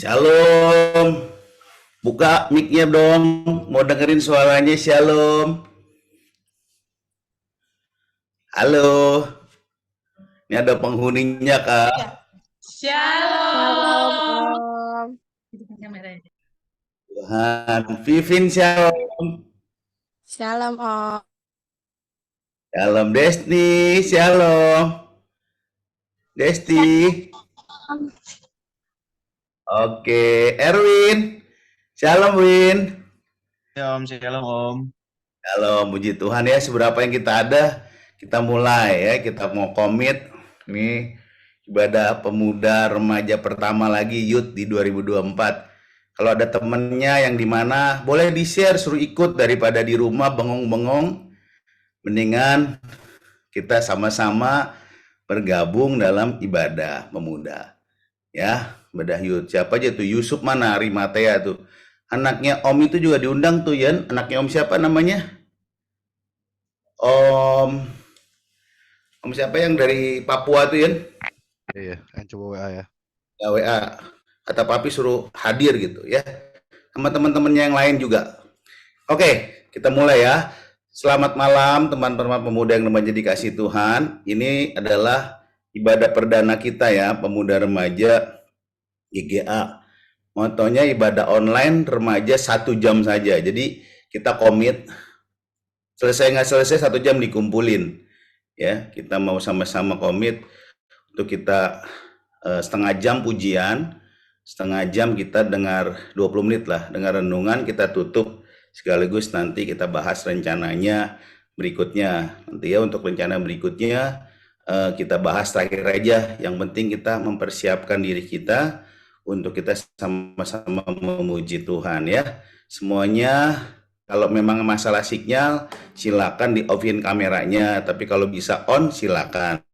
Shalom. Buka mic-nya dong. Mau dengerin suaranya Shalom. Halo. Ini ada penghuninya, Kak. Shalom, Shalom. Om. Tuhan. Vivin Shalom. Shalom, Om. Shalom Desti. Shalom. Desti. Oke. Erwin. Shalom, Win. Shalom, Om. Shalom. Puji Tuhan ya. Seberapa yang kita ada, kita mulai ya. Kita mau komit. Nih, ibadah pemuda remaja pertama lagi Youth di 2024. Kalau ada temennya yang di mana, boleh di-share, suruh ikut daripada di rumah bengong-bengong. Mendingan kita sama-sama bergabung dalam ibadah pemuda. Ya, ibadah Youth. Siapa aja tuh? Yusuf mana? Arimatea tuh. Anaknya Om itu juga diundang tuh, Yan. Anaknya Om siapa namanya? Om siapa yang dari Papua tuh, Yan? Iya, yang coba WA ya. Ya, WA. Kata papi suruh hadir gitu ya. Sama teman-temannya yang lain juga. Oke, kita mulai ya. Selamat malam teman-teman pemuda yang remaja dikasih Tuhan. Ini adalah ibadah perdana kita ya, pemuda remaja GGA. Motonya ibadah online remaja 1 jam saja. Jadi kita komit, selesai nggak selesai 1 jam dikumpulin. Ya, kita mau sama-sama komit untuk kita setengah jam pujian, setengah jam kita dengar 20 menit lah, dengar renungan, kita tutup sekaligus nanti kita bahas rencananya berikutnya. Nanti ya untuk rencana berikutnya kita bahas terakhir aja. Yang penting kita mempersiapkan diri kita untuk kita sama-sama memuji Tuhan ya. Semuanya kalau memang masalah sinyal silakan di offin kameranya, tapi kalau bisa on silakan.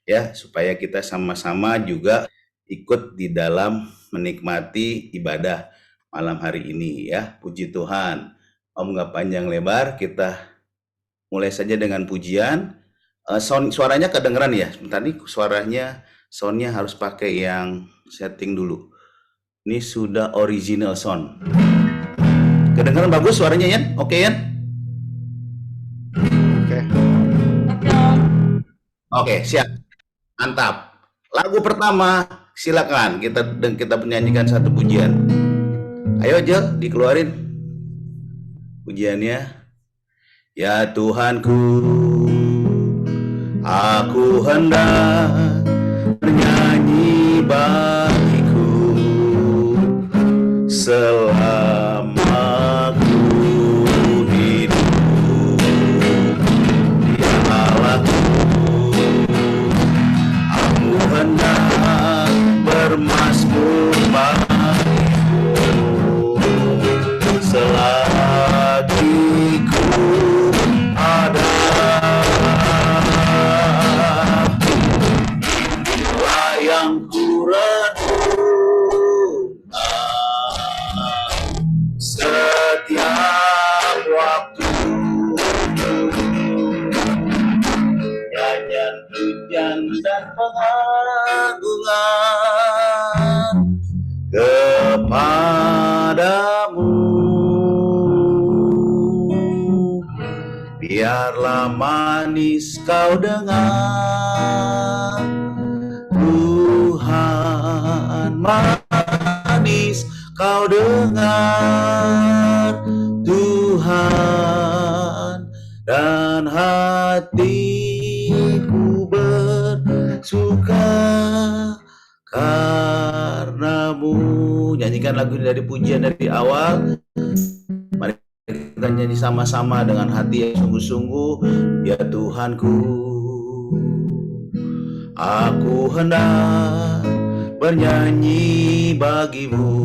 Ya, supaya kita sama-sama juga ikut di dalam menikmati ibadah malam hari ini ya. Puji Tuhan. Om nggak panjang lebar, kita mulai saja dengan pujian. Suaranya kedengeran ya? Sebentar nih, suaranya soundnya harus pakai yang setting dulu. Ini sudah original sound. Kedengeran bagus suaranya, Yan? Oke, Yan? Oke, siap. Mantap. Lagu pertama, silakan kita menyanyikan satu pujian. Ayo aja dikeluarin pujiannya. Ya Tuhanku, aku hendak bernyanyi bagiku selama ku hidup. Ya Allahku, aku hendak bermazmur bagimu selagi ku ada. Inilah yang ku renungkan setiap waktu. Nyanyian pujian dan pengagungan kepadamu. Biarlah manis kau dengar, Tuhan, manis kau dengar, Tuhan, dan hatiku bersuka karenamu. Nyanyikan lagu ini dari pujian dari awal. Mari kita nyanyi sama-sama dengan hati yang sungguh-sungguh. Ya Tuhanku, aku hendak bernyanyi bagimu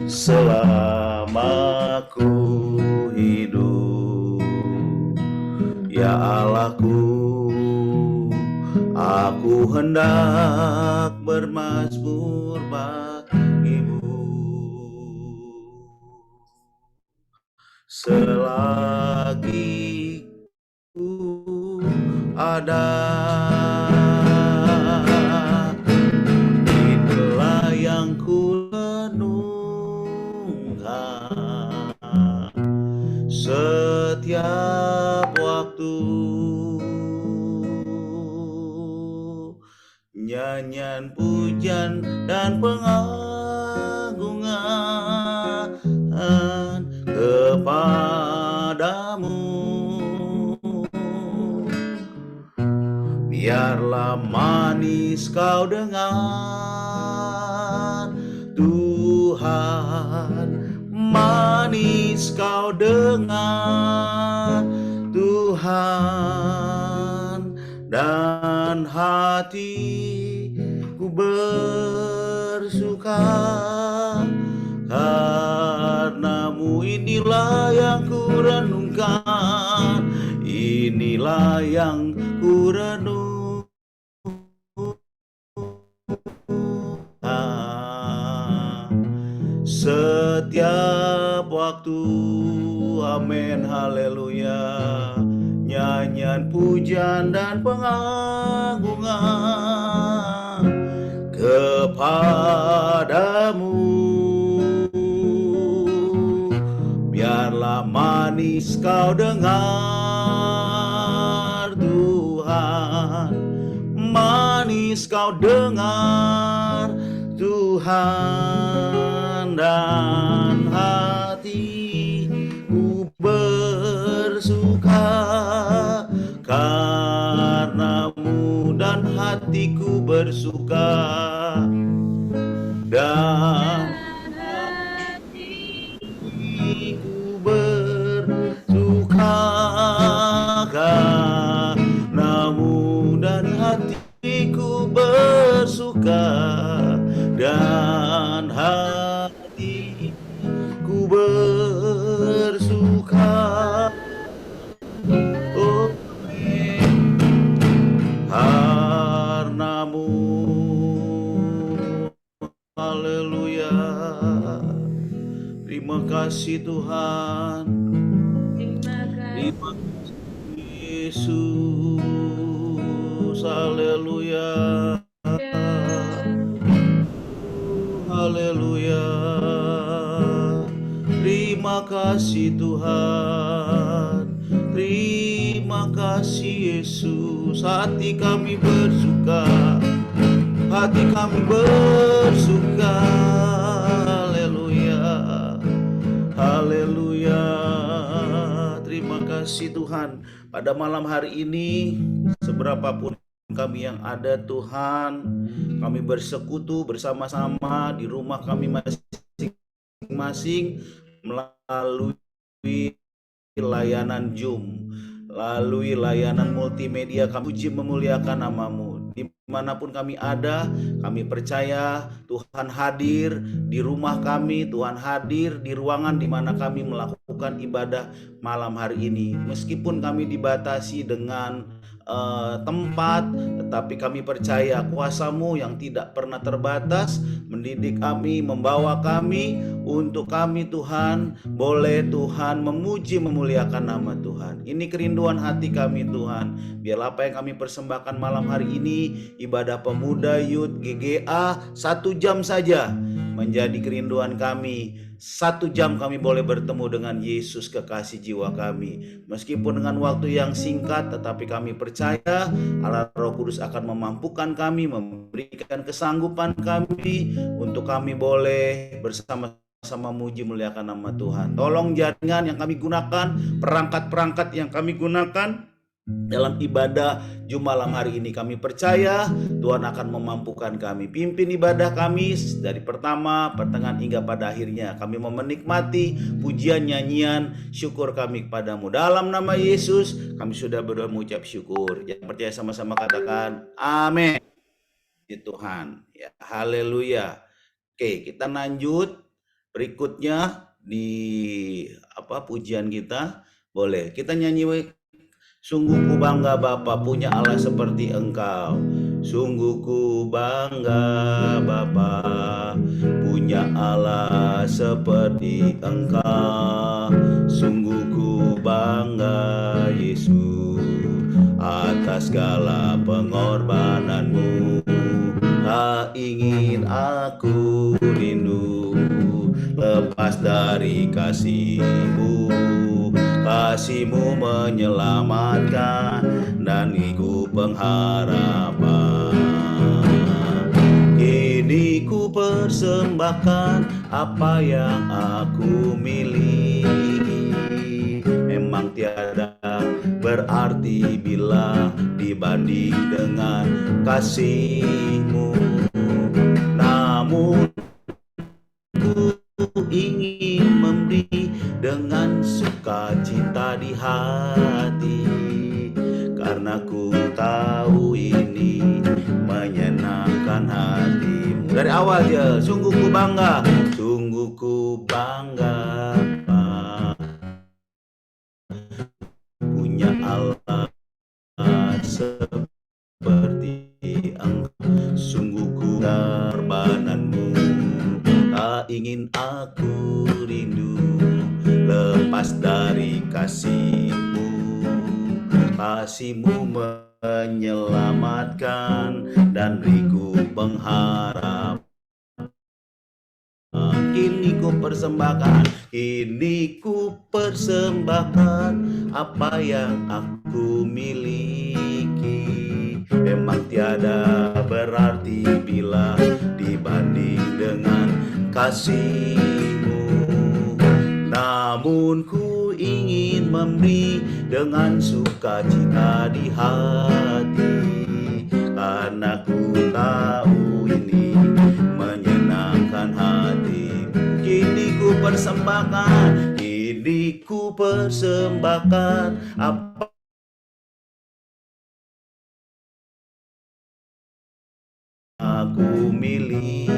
selama ku hidup. Ya Allahku, aku hendak bermazmur bagimu selagi ku ada. Tuhan setiap waktu. Nyanyian pujian dan pengagungan kepadamu. Biarlah manis kau dengar, Tuhan, manis kau dengar, Tuhan, dan hatiku bersuka karenamu. Inilah yang ku renungkan, inilah yang ku renungkan setiap waktu. Amin, haleluya. Nyanyian pujian dan pengagungan kepadamu. Biarlah manis kau dengar, Tuhan, manis kau dengar, Tuhan, dan hatiku bersuka karenamu, dan hatiku bersuka, dan hatiku bersuka karenamu, dan hatiku bersuka, dan hatiku bersuka. Oh, karenamu. Haleluya. Terima kasih Tuhan. Terima kasih Yesus. Haleluya. Haleluya. Terima kasih Tuhan. Terima kasih Yesus. Hati kami bersuka, hati kami bersuka. Haleluya. Haleluya. Terima kasih Tuhan. Pada malam hari ini, seberapapun kami yang ada Tuhan, kami bersekutu bersama-sama di rumah kami masing-masing melalui layanan Zoom, melalui layanan multimedia. Kami puji memuliakan namamu. Dimanapun kami ada, kami percaya Tuhan hadir di rumah kami, Tuhan hadir di ruangan di mana kami melakukan ibadah malam hari ini. Meskipun kami dibatasi dengan tempat, tetapi kami percaya kuasa-Mu yang tidak pernah terbatas mendidik kami, membawa kami, untuk kami Tuhan boleh Tuhan memuji memuliakan nama Tuhan. Ini kerinduan hati kami Tuhan. Biarlah apa yang kami persembahkan malam hari ini, ibadah pemuda Youth GGA 1 jam saja, menjadi kerinduan kami. 1 jam kami boleh bertemu dengan Yesus kekasih jiwa kami. Meskipun dengan waktu yang singkat, tetapi kami percaya Allah Roh Kudus akan memampukan kami, memberikan kesanggupan kami untuk kami boleh bersama-sama muji muliakan nama Tuhan. Tolong jaringan yang kami gunakan, perangkat-perangkat yang kami gunakan dalam ibadah Jumat malam hari ini, kami percaya Tuhan akan memampukan kami. Pimpin ibadah kami dari pertama, pertengahan hingga pada akhirnya. Kami mau menikmati pujian, nyanyian, syukur kami kepadamu. Dalam nama Yesus kami sudah berdoa mengucap syukur. Yang percaya sama-sama katakan amin. Ya Tuhan, ya, haleluya. Oke, kita lanjut berikutnya di pujian kita. Boleh kita nyanyi. Sungguh ku bangga Bapa punya Allah seperti Engkau. Sungguh ku bangga Bapa punya Allah seperti Engkau. Sungguh ku bangga Yesus atas segala pengorbananmu. Tak ingin aku rindu lepas lepas dari kasih-Mu. Kasih-Mu menyelamatkan dan Ku pengharapan. Kini ku persembahkan apa yang aku miliki. Memang tiada berarti bila dibanding dengan kasih-Mu. Namun ku ingin memberi dengan sukacita di hati, karena ku tahu ini menyenangkan hati-Mu. Dari awal aja, sungguh ku bangga punya Allah seperti Engkau. Sungguh ku korbanan-Mu, tak ingin aku rindu lepas dari kasih-Mu. Kasih-Mu menyelamatkan dan beriku pengharapan. Kini ku persembahkan apa yang aku miliki. Memang tiada berarti bila dibanding dengan kasih-Mu. Namun ku ingin memberi dengan sukacita di hati, karena ku tahu ini menyenangkan hati. Kini ku persembahkan apa aku miliki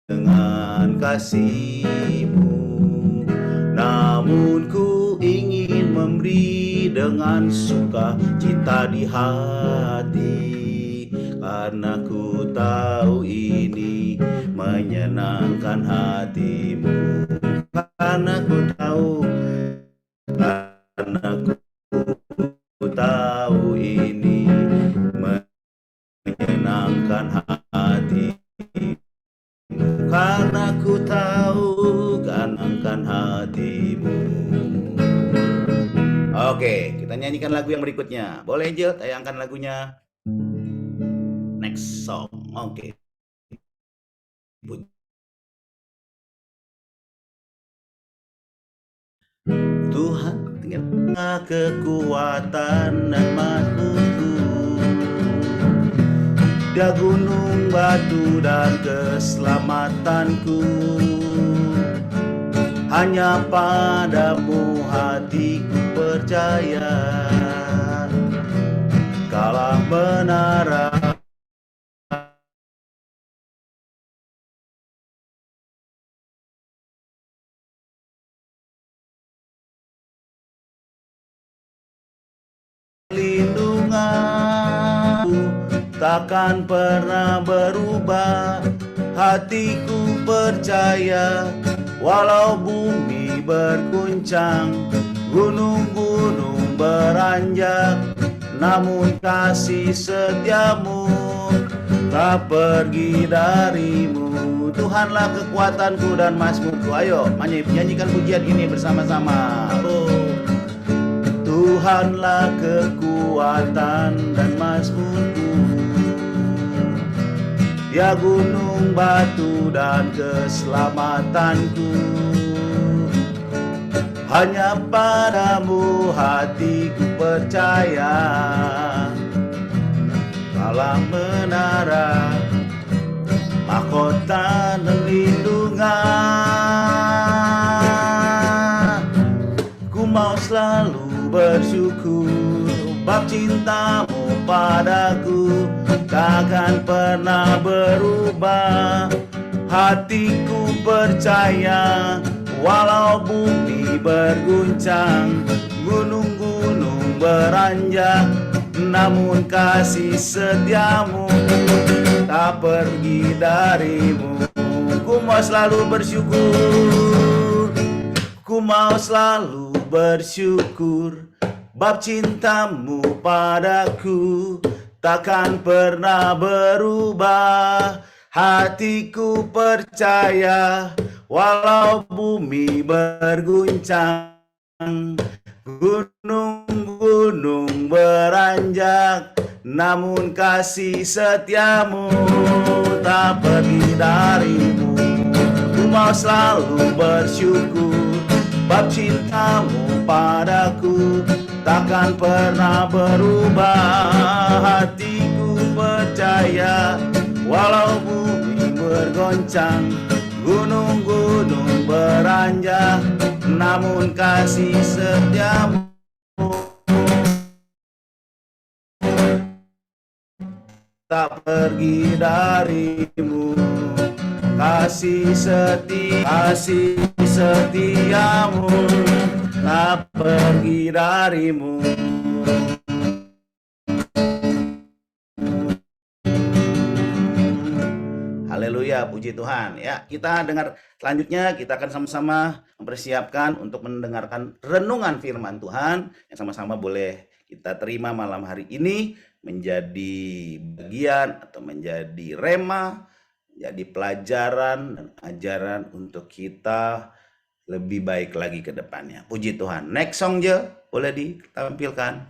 dengan kasih-Mu. Namun ku ingin memberi dengan sukacita di hati, karena ku tahu ini menyenangkan hati-Mu. Karena ku tahu ini menyenangkan hati-Mu. Karena ku tahu menyenangkan hati-Mu. Oke, kita nyanyikan lagu yang berikutnya. Boleh Angel tayangkan lagunya. Next song. Oke. Tuhan tinggal kekuatan dan makhlukku, Dia gunung batu dan keselamatanku. Hanya padamu hatiku percaya, Kaulah menara lindunganku, takkan pernah berubah. Hatiku percaya, walau bumi berguncang, gunung-gunung beranjak, namun kasih setiamu tak pergi darimu. Tuhanlah kekuatanku dan mazmurku. Ayo nyanyikan pujian ini bersama-sama. Tuhanlah kekuatan dan mazmurku, Dia gunung batu dan keselamatanku. Hanya padamu hatiku percaya, Kaulah menara mahkota dan lindungan. Ku mau selalu bersyukur, bab cintamu padaku takkan pernah berubah. Hatiku percaya, walau bumi berguncang, gunung-gunung beranjak, namun kasih setiamu tak pergi darimu. Ku mau selalu bersyukur, ku mau selalu bersyukur, bab cintamu padaku takkan pernah berubah. Hatiku percaya, walau bumi berguncang, gunung-gunung beranjak, namun kasih setiamu tak pergi darimu. Ku mau selalu bersyukur, bab cintamu padaku takkan pernah berubah. Hatiku percaya, walau bumi bergoncang, gunung-gunung beranjak, namun kasih setiamu tak pergi darimu. Kasih setiamu tak pergi darimu. Haleluya, puji Tuhan. Ya, kita dengar selanjutnya, kita akan sama-sama mempersiapkan untuk mendengarkan renungan firman Tuhan yang sama-sama boleh kita terima malam hari ini menjadi bagian atau menjadi rema, menjadi pelajaran dan ajaran untuk kita lebih baik lagi ke depannya. Puji Tuhan. Next song je, boleh ditampilkan.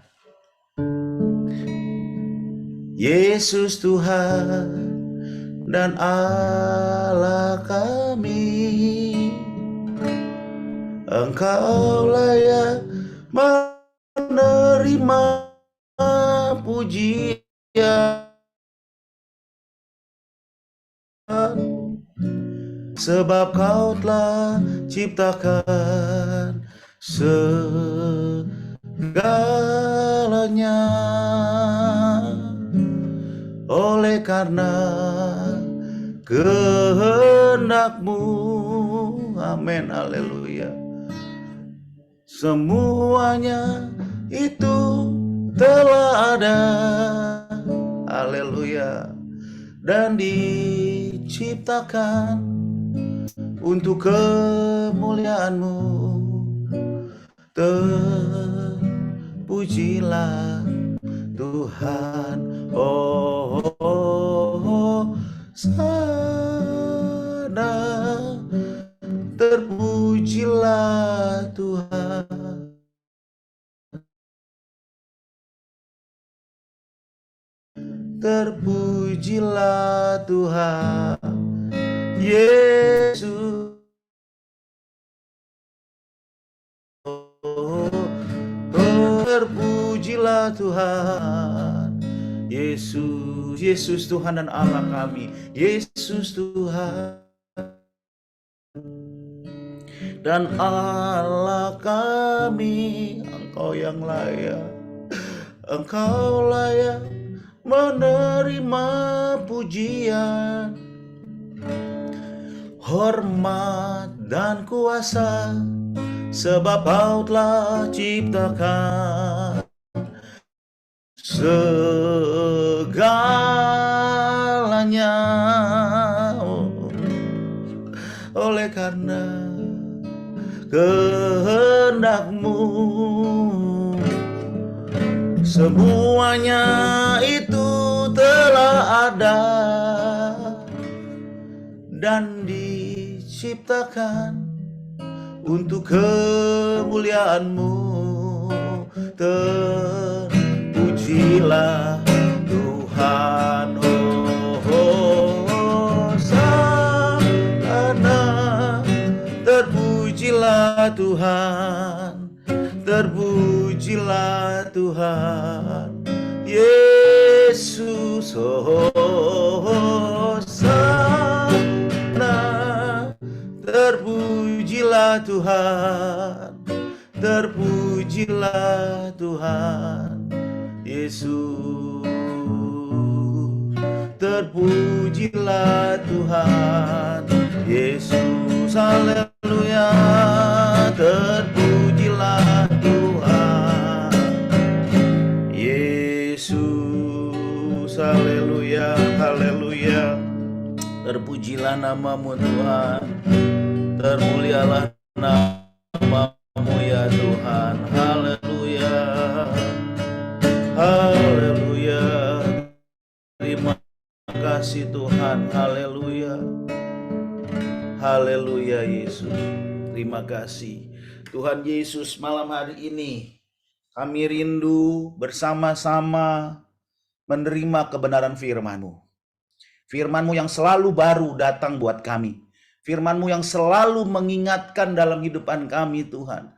Yesus Tuhan dan Allah kami, Engkau layak menerima pujian, sebab Kau telah ciptakan segalanya. Oleh karena kehendak-Mu, amin, haleluya, semuanya itu telah ada, haleluya, dan diciptakan untuk kemuliaan-Mu. Terpujilah Tuhan, sana, terpujilah Tuhan, terpujilah Tuhan, Yesus, terpujilah Tuhan, Yesus, Yesus Tuhan dan Allah kami, Yesus Tuhan dan Allah kami, Engkau yang layak, Engkau layak menerima pujian, hormat dan kuasa, sebab Kau telah ciptakan segalanya. Oleh karena kehendak-Mu, semuanya itu telah ada dan diciptakan untuk kemuliaan-Mu. Terpujilah Tuhan, sana, terpujilah Tuhan, terpujilah Tuhan, Yesus, sana, terpujilah Tuhan, terpujilah Tuhan, Yesus, terpujilah Tuhan, Yesus, haleluya, terpujilah Tuhan, Yesus, haleluya, haleluya, terpujilah nama-Mu Tuhan, termulialah nama-Mu ya Tuhan, haleluya, haleluya, terima kasih Tuhan, haleluya. Haleluya Yesus. Terima kasih. Tuhan Yesus, malam hari ini kami rindu bersama-sama menerima kebenaran firman-Mu. Firman-Mu yang selalu baru datang buat kami. Firman-Mu yang selalu mengingatkan dalam hidupan kami Tuhan.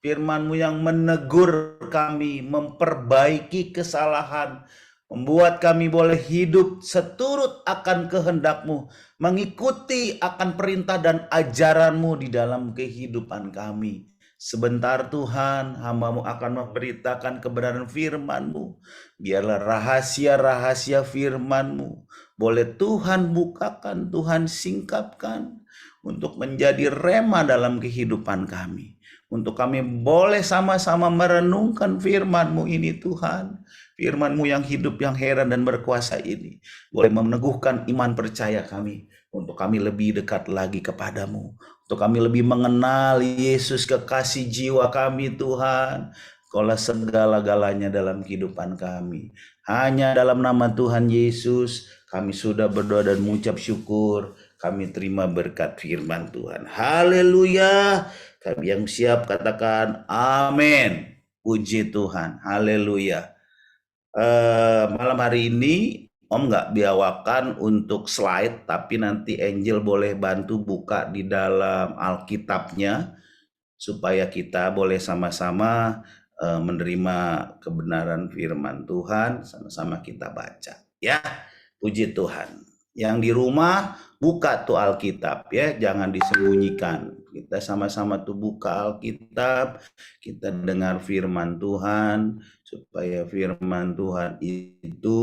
Firman-Mu yang menegur kami, memperbaiki kesalahan, membuat kami boleh hidup seturut akan kehendak-Mu, mengikuti akan perintah dan ajaran-Mu di dalam kehidupan kami. Sebentar Tuhan, hamba-Mu akan memberitakan kebenaran firman-Mu. Biarlah rahasia-rahasia firman-Mu boleh Tuhan bukakan, Tuhan singkapkan untuk menjadi rema dalam kehidupan kami. Untuk kami boleh sama-sama merenungkan firman-Mu ini Tuhan. Firman-Mu yang hidup, yang heran dan berkuasa ini. Boleh meneguhkan iman percaya kami. Untuk kami lebih dekat lagi kepadamu. Untuk kami lebih mengenal Yesus kekasih jiwa kami Tuhan. Kaulah segala-galanya dalam kehidupan kami. Hanya dalam nama Tuhan Yesus kami sudah berdoa dan mengucap syukur. Kami terima berkat firman Tuhan. Haleluya. Kami yang siap katakan amin. Puji Tuhan. Haleluya. Malam hari ini Om nggak biawakan untuk slide, tapi nanti Angel boleh bantu buka di dalam Alkitabnya supaya kita boleh sama-sama menerima kebenaran firman Tuhan, sama-sama kita baca. Ya, puji Tuhan. Yang di rumah buka tuh Alkitab ya, jangan disembunyikan. Kita sama-sama tuh buka Alkitab, kita dengar firman Tuhan, supaya firman Tuhan itu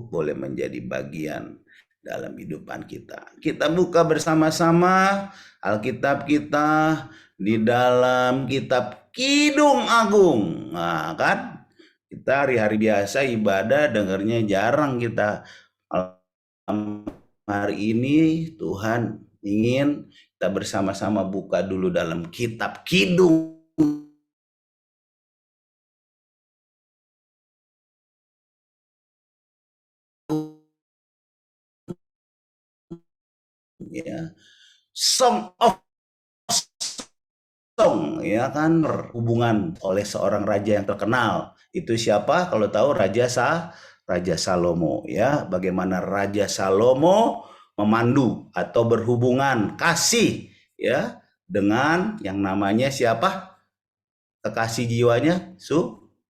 boleh menjadi bagian dalam kehidupan kita. Kita buka bersama-sama Alkitab kita di dalam kitab Kidung Agung. Nah kan, kita hari-hari biasa ibadah dengarnya jarang kita. Hari ini Tuhan ingin kita bersama-sama buka dulu dalam kitab Kidung. Ya. Song of Song, ya kan, hubungan oleh seorang raja yang terkenal. Itu siapa? Kalau tahu Raja Salomo, ya. Bagaimana Raja Salomo memandu atau berhubungan kasih ya dengan yang namanya siapa? Kekasih jiwanya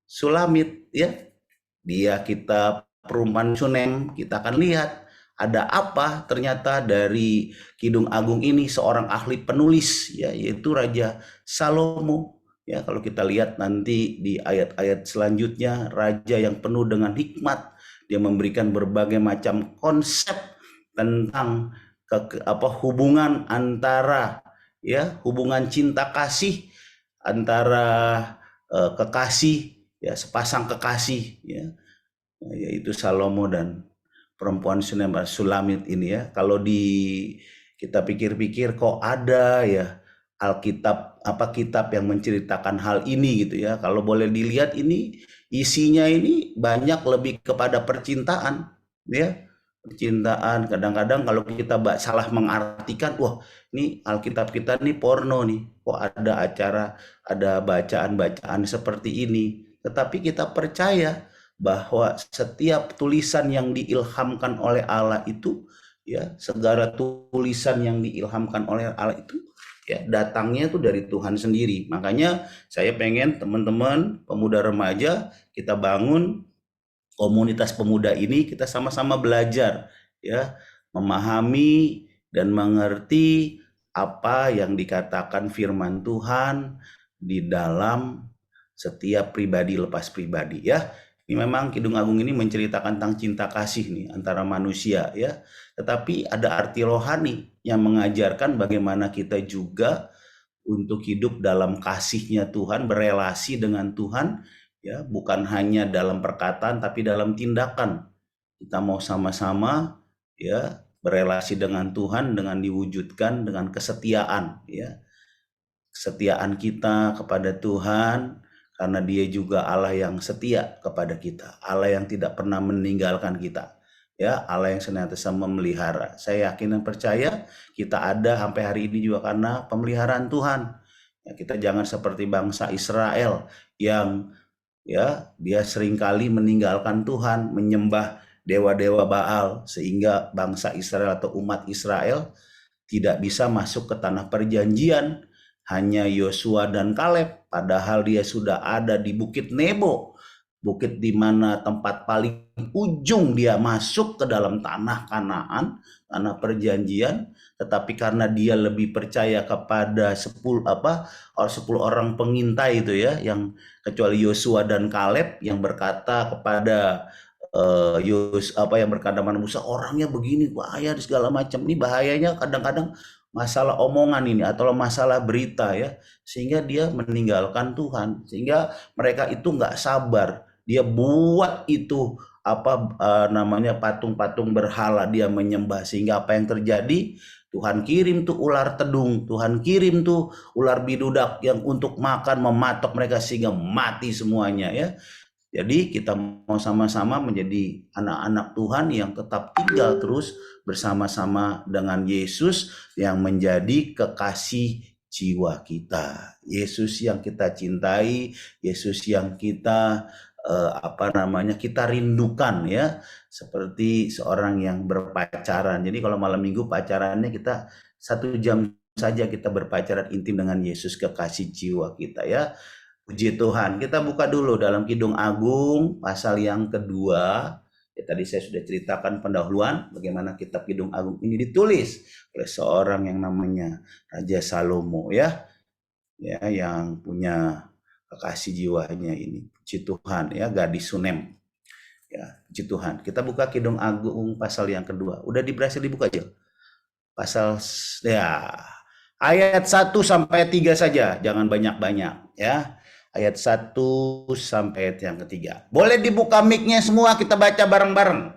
Sulamit, ya. Dia kita perumpamaan Sunem, kita akan lihat ada apa ternyata dari Kidung Agung ini, seorang ahli penulis ya, yaitu Raja Salomo. Ya, kalau kita lihat nanti di ayat-ayat selanjutnya, raja yang penuh dengan hikmat, dia memberikan berbagai macam konsep tentang hubungan antara ya, hubungan cinta kasih antara kekasih ya, sepasang kekasih ya, yaitu Salomo dan perempuan Sulamit ini ya. Kalau kita pikir-pikir kok ada ya Alkitab, kitab yang menceritakan hal ini gitu ya. Kalau boleh dilihat ini isinya ini banyak lebih kepada percintaan ya. Percintaan, kadang-kadang kalau kita salah mengartikan, wah ini Alkitab kita nih porno nih, kok ada bacaan-bacaan seperti ini. Tetapi kita percaya bahwa setiap tulisan yang diilhamkan oleh Allah itu ya, segala tulisan yang diilhamkan oleh Allah itu ya datangnya itu dari Tuhan sendiri. Makanya saya pengen teman-teman pemuda remaja kita bangun komunitas pemuda ini, kita sama-sama belajar ya, memahami dan mengerti apa yang dikatakan firman Tuhan di dalam setiap pribadi lepas pribadi ya. Ini memang Kidung Agung ini menceritakan tentang cinta kasih nih antara manusia ya. Tetapi ada arti rohani yang mengajarkan bagaimana kita juga untuk hidup dalam kasihnya Tuhan, berelasi dengan Tuhan ya, bukan hanya dalam perkataan tapi dalam tindakan. Kita mau sama-sama ya berelasi dengan Tuhan dengan diwujudkan dengan kesetiaan ya. Kesetiaan kita kepada Tuhan, karena dia juga Allah yang setia kepada kita, Allah yang tidak pernah meninggalkan kita. ya, Allah yang senantiasa memelihara. Saya yakin dan percaya kita ada sampai hari ini juga karena pemeliharaan Tuhan. Ya, kita jangan seperti bangsa Israel yang ya dia seringkali meninggalkan Tuhan, menyembah dewa-dewa Baal sehingga bangsa Israel atau umat Israel tidak bisa masuk ke tanah perjanjian. Hanya Yosua dan Kaleb, padahal dia sudah ada di Bukit Nebo, bukit di mana tempat paling ujung dia masuk ke dalam tanah Kanaan, tanah perjanjian. Tetapi karena dia lebih percaya kepada 10 orang pengintai itu ya, yang kecuali Yosua dan Kaleb yang berkata kepada yang berkata mana Musa, orangnya begini bahaya segala macam. Ini bahayanya kadang-kadang masalah omongan ini atau masalah berita ya, sehingga dia meninggalkan Tuhan, sehingga mereka itu nggak sabar, dia buat itu namanya patung-patung berhala, dia menyembah, sehingga apa yang terjadi, Tuhan kirim tuh ular tedung, Tuhan kirim tuh ular bidudak yang untuk makan mematok mereka sehingga mati semuanya ya. Jadi kita mau sama-sama menjadi anak-anak Tuhan yang tetap tinggal terus bersama-sama dengan Yesus yang menjadi kekasih jiwa kita. Yesus yang kita cintai, Yesus yang kita kita rindukan ya, seperti seorang yang berpacaran. Jadi kalau malam minggu pacarannya kita 1 jam saja kita berpacaran intim dengan Yesus kekasih jiwa kita ya. Puji Tuhan. Kita buka dulu dalam Kidung Agung pasal yang kedua. Ya, tadi saya sudah ceritakan pendahuluan bagaimana kitab Kidung Agung ini ditulis oleh seorang yang namanya Raja Salomo ya. Ya, yang punya kekasih jiwanya ini. Puji Tuhan ya, gadis Sunem. Ya, puji Tuhan. Kita buka Kidung Agung pasal yang kedua. Udah berhasil dibuka aja. Pasal ya ayat 1 sampai 3 saja, jangan banyak-banyak ya. Ayat 1 sampai ayat yang ketiga. Boleh dibuka mic-nya semua, kita baca bareng-bareng.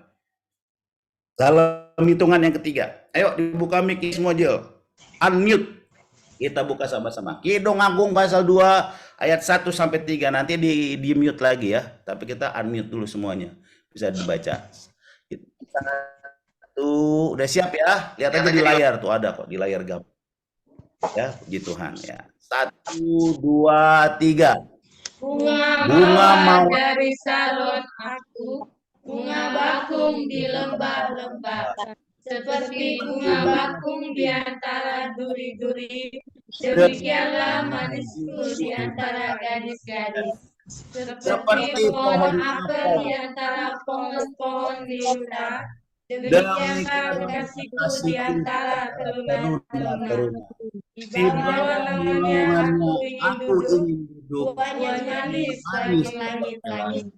Dalam hitungan yang ketiga. Ayo dibuka mic-nya semua, Jil. Unmute. Kita buka sama-sama. Kidung Agung pasal 2 ayat 1 sampai 3. Nanti di mute lagi ya. Tapi kita unmute dulu semuanya. Bisa dibaca. Tuh, udah siap ya? Lihat aja di layar tuh, ada kok di layar gambar. Ya, puji Tuhan ya. 1, 2, 3. Bunga mawar dari Saron aku, bunga bakung di lembah-lembah, seperti bunga bakung di antara duri-duri, demikianlah manisku di antara gadis-gadis, seperti pohon apel di antara pohon-pohon di hutan, demikianlah kasihku di antara teruna-teruna. Di bawah naungannya aku ingin duduk, buahnya manis bagi langit-langit.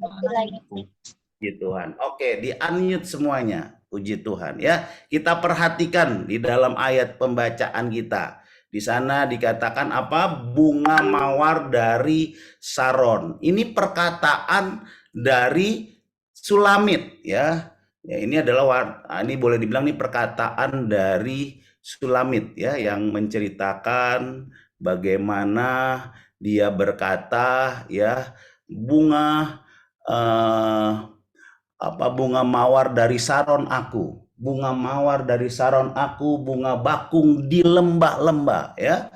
Puji Tuhan. Oke, di unmute semuanya. Puji Tuhan ya. Kita perhatikan di dalam ayat pembacaan kita. Di sana dikatakan apa? Bunga mawar dari Saron. Ini perkataan dari Sulamit ya. Ya, ini adalah ini boleh dibilang ini perkataan dari Sulamit ya, yang menceritakan bagaimana dia berkata ya, bunga bunga mawar dari Saron aku, bunga mawar dari Saron aku, bunga bakung di lembah-lembah ya.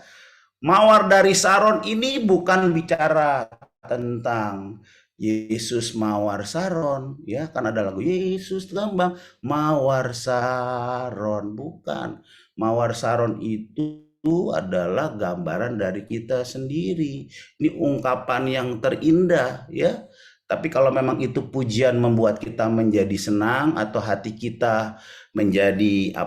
Mawar dari Saron ini bukan bicara tentang Yesus mawar Saron ya, kan ada lagu Yesus lembang mawar Saron, bukan. Mawar Saron itu adalah gambaran dari kita sendiri. Ini ungkapan yang terindah ya. Tapi kalau memang itu pujian membuat kita menjadi senang atau hati kita menjadi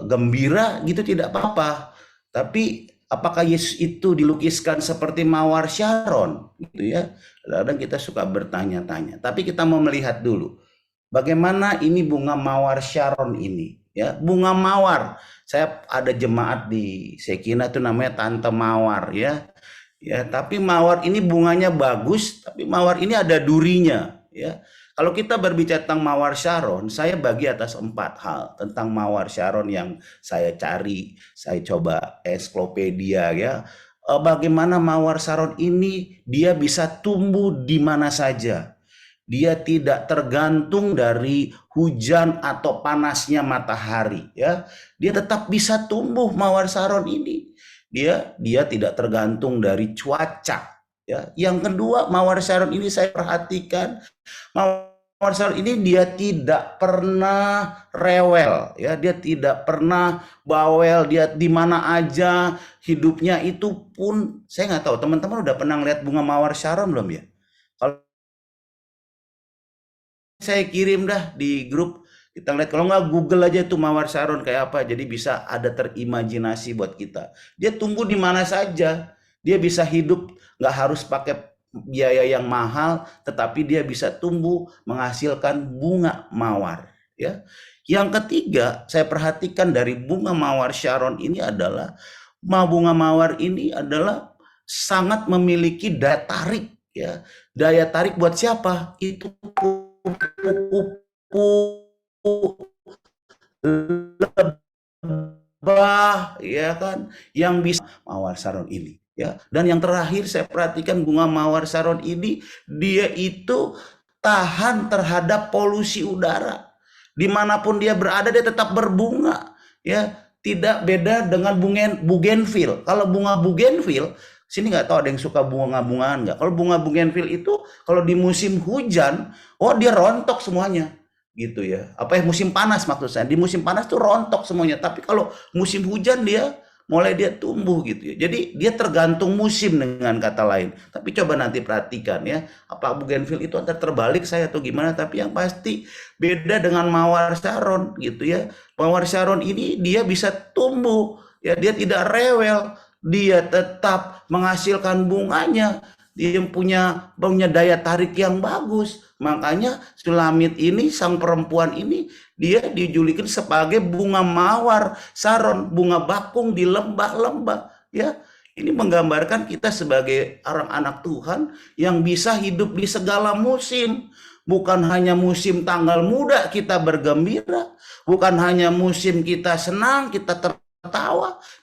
gembira gitu, tidak apa-apa. Tapi apakah Yesus itu dilukiskan seperti mawar Sharon gitu ya? Kadang-kadang kita suka bertanya-tanya. Tapi kita mau melihat dulu bagaimana ini bunga mawar Sharon ini ya. Bunga mawar. Saya ada jemaat di Sekina itu namanya Tante Mawar ya. Ya, tapi mawar ini bunganya bagus, tapi mawar ini ada durinya ya. Kalau kita berbicara tentang mawar Sharon, saya bagi atas 4 hal tentang mawar Sharon yang saya cari, saya coba ensiklopedia ya. Bagaimana mawar Sharon ini dia bisa tumbuh di mana saja. Dia tidak tergantung dari hujan atau panasnya matahari, ya. Dia tetap bisa tumbuh mawar saron ini. Dia tidak tergantung dari cuaca, ya. Yang kedua, mawar saron ini saya perhatikan, mawar saron ini dia tidak pernah rewel, ya. Dia tidak pernah bawel, dia di mana aja hidupnya itu pun. Saya nggak tahu teman-teman udah pernah lihat bunga mawar saron belum ya? Kalau saya kirim dah di grup, kita lihat, kalau nggak Google aja tuh mawar saron kayak apa, jadi bisa ada terimajinasi buat kita. Dia tumbuh di mana saja, dia bisa hidup, nggak harus pakai biaya yang mahal, tetapi dia bisa tumbuh menghasilkan bunga mawar, ya. Yang ketiga, saya perhatikan dari bunga mawar saron ini adalah bunga mawar ini adalah sangat memiliki daya tarik, ya. Daya tarik buat siapa? Itu kupu-kupu lebah, ya kan, yang bisa mawar saron ini, ya. Dan yang terakhir saya perhatikan bunga mawar saron ini, dia itu tahan terhadap polusi udara. Dimanapun dia berada dia tetap berbunga, ya. Tidak beda dengan bougainville. Kalau bunga bougainville, sini nggak tahu ada yang suka bunga-bungaan nggak? Kalau bunga bougainville itu kalau di musim hujan, oh dia rontok semuanya, gitu ya. Apa ya, musim panas maksud saya. Di musim panas tuh rontok semuanya. Tapi kalau musim hujan dia tumbuh gitu ya. Jadi dia tergantung musim dengan kata lain. Tapi coba nanti perhatikan ya, apa bougainville itu antara terbalik saya atau gimana, tapi yang pasti beda dengan mawar saron gitu ya. Mawar saron ini dia bisa tumbuh ya, dia tidak rewel, dia tetap menghasilkan bunganya, dia punya daya tarik yang bagus. Makanya Sulamit ini, sang perempuan ini, dia dijulukin sebagai bunga mawar saron, bunga bakung di lembah-lembah, ya. Ini menggambarkan kita sebagai orang anak Tuhan yang bisa hidup di segala musim. Bukan hanya musim tanggal muda kita bergembira, bukan hanya musim kita senang, kita tertawa.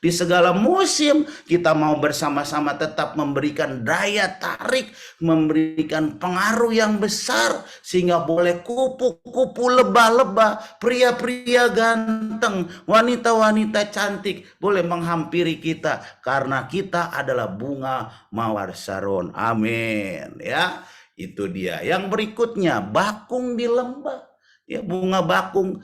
Di segala musim kita mau bersama-sama tetap memberikan daya tarik, memberikan pengaruh yang besar, sehingga boleh kupu-kupu lebah-lebah, pria-pria ganteng, wanita-wanita cantik boleh menghampiri kita, karena kita adalah bunga mawar saron. Amin, ya. Itu dia. Yang berikutnya, bakung di lembah. Ya, bunga bakung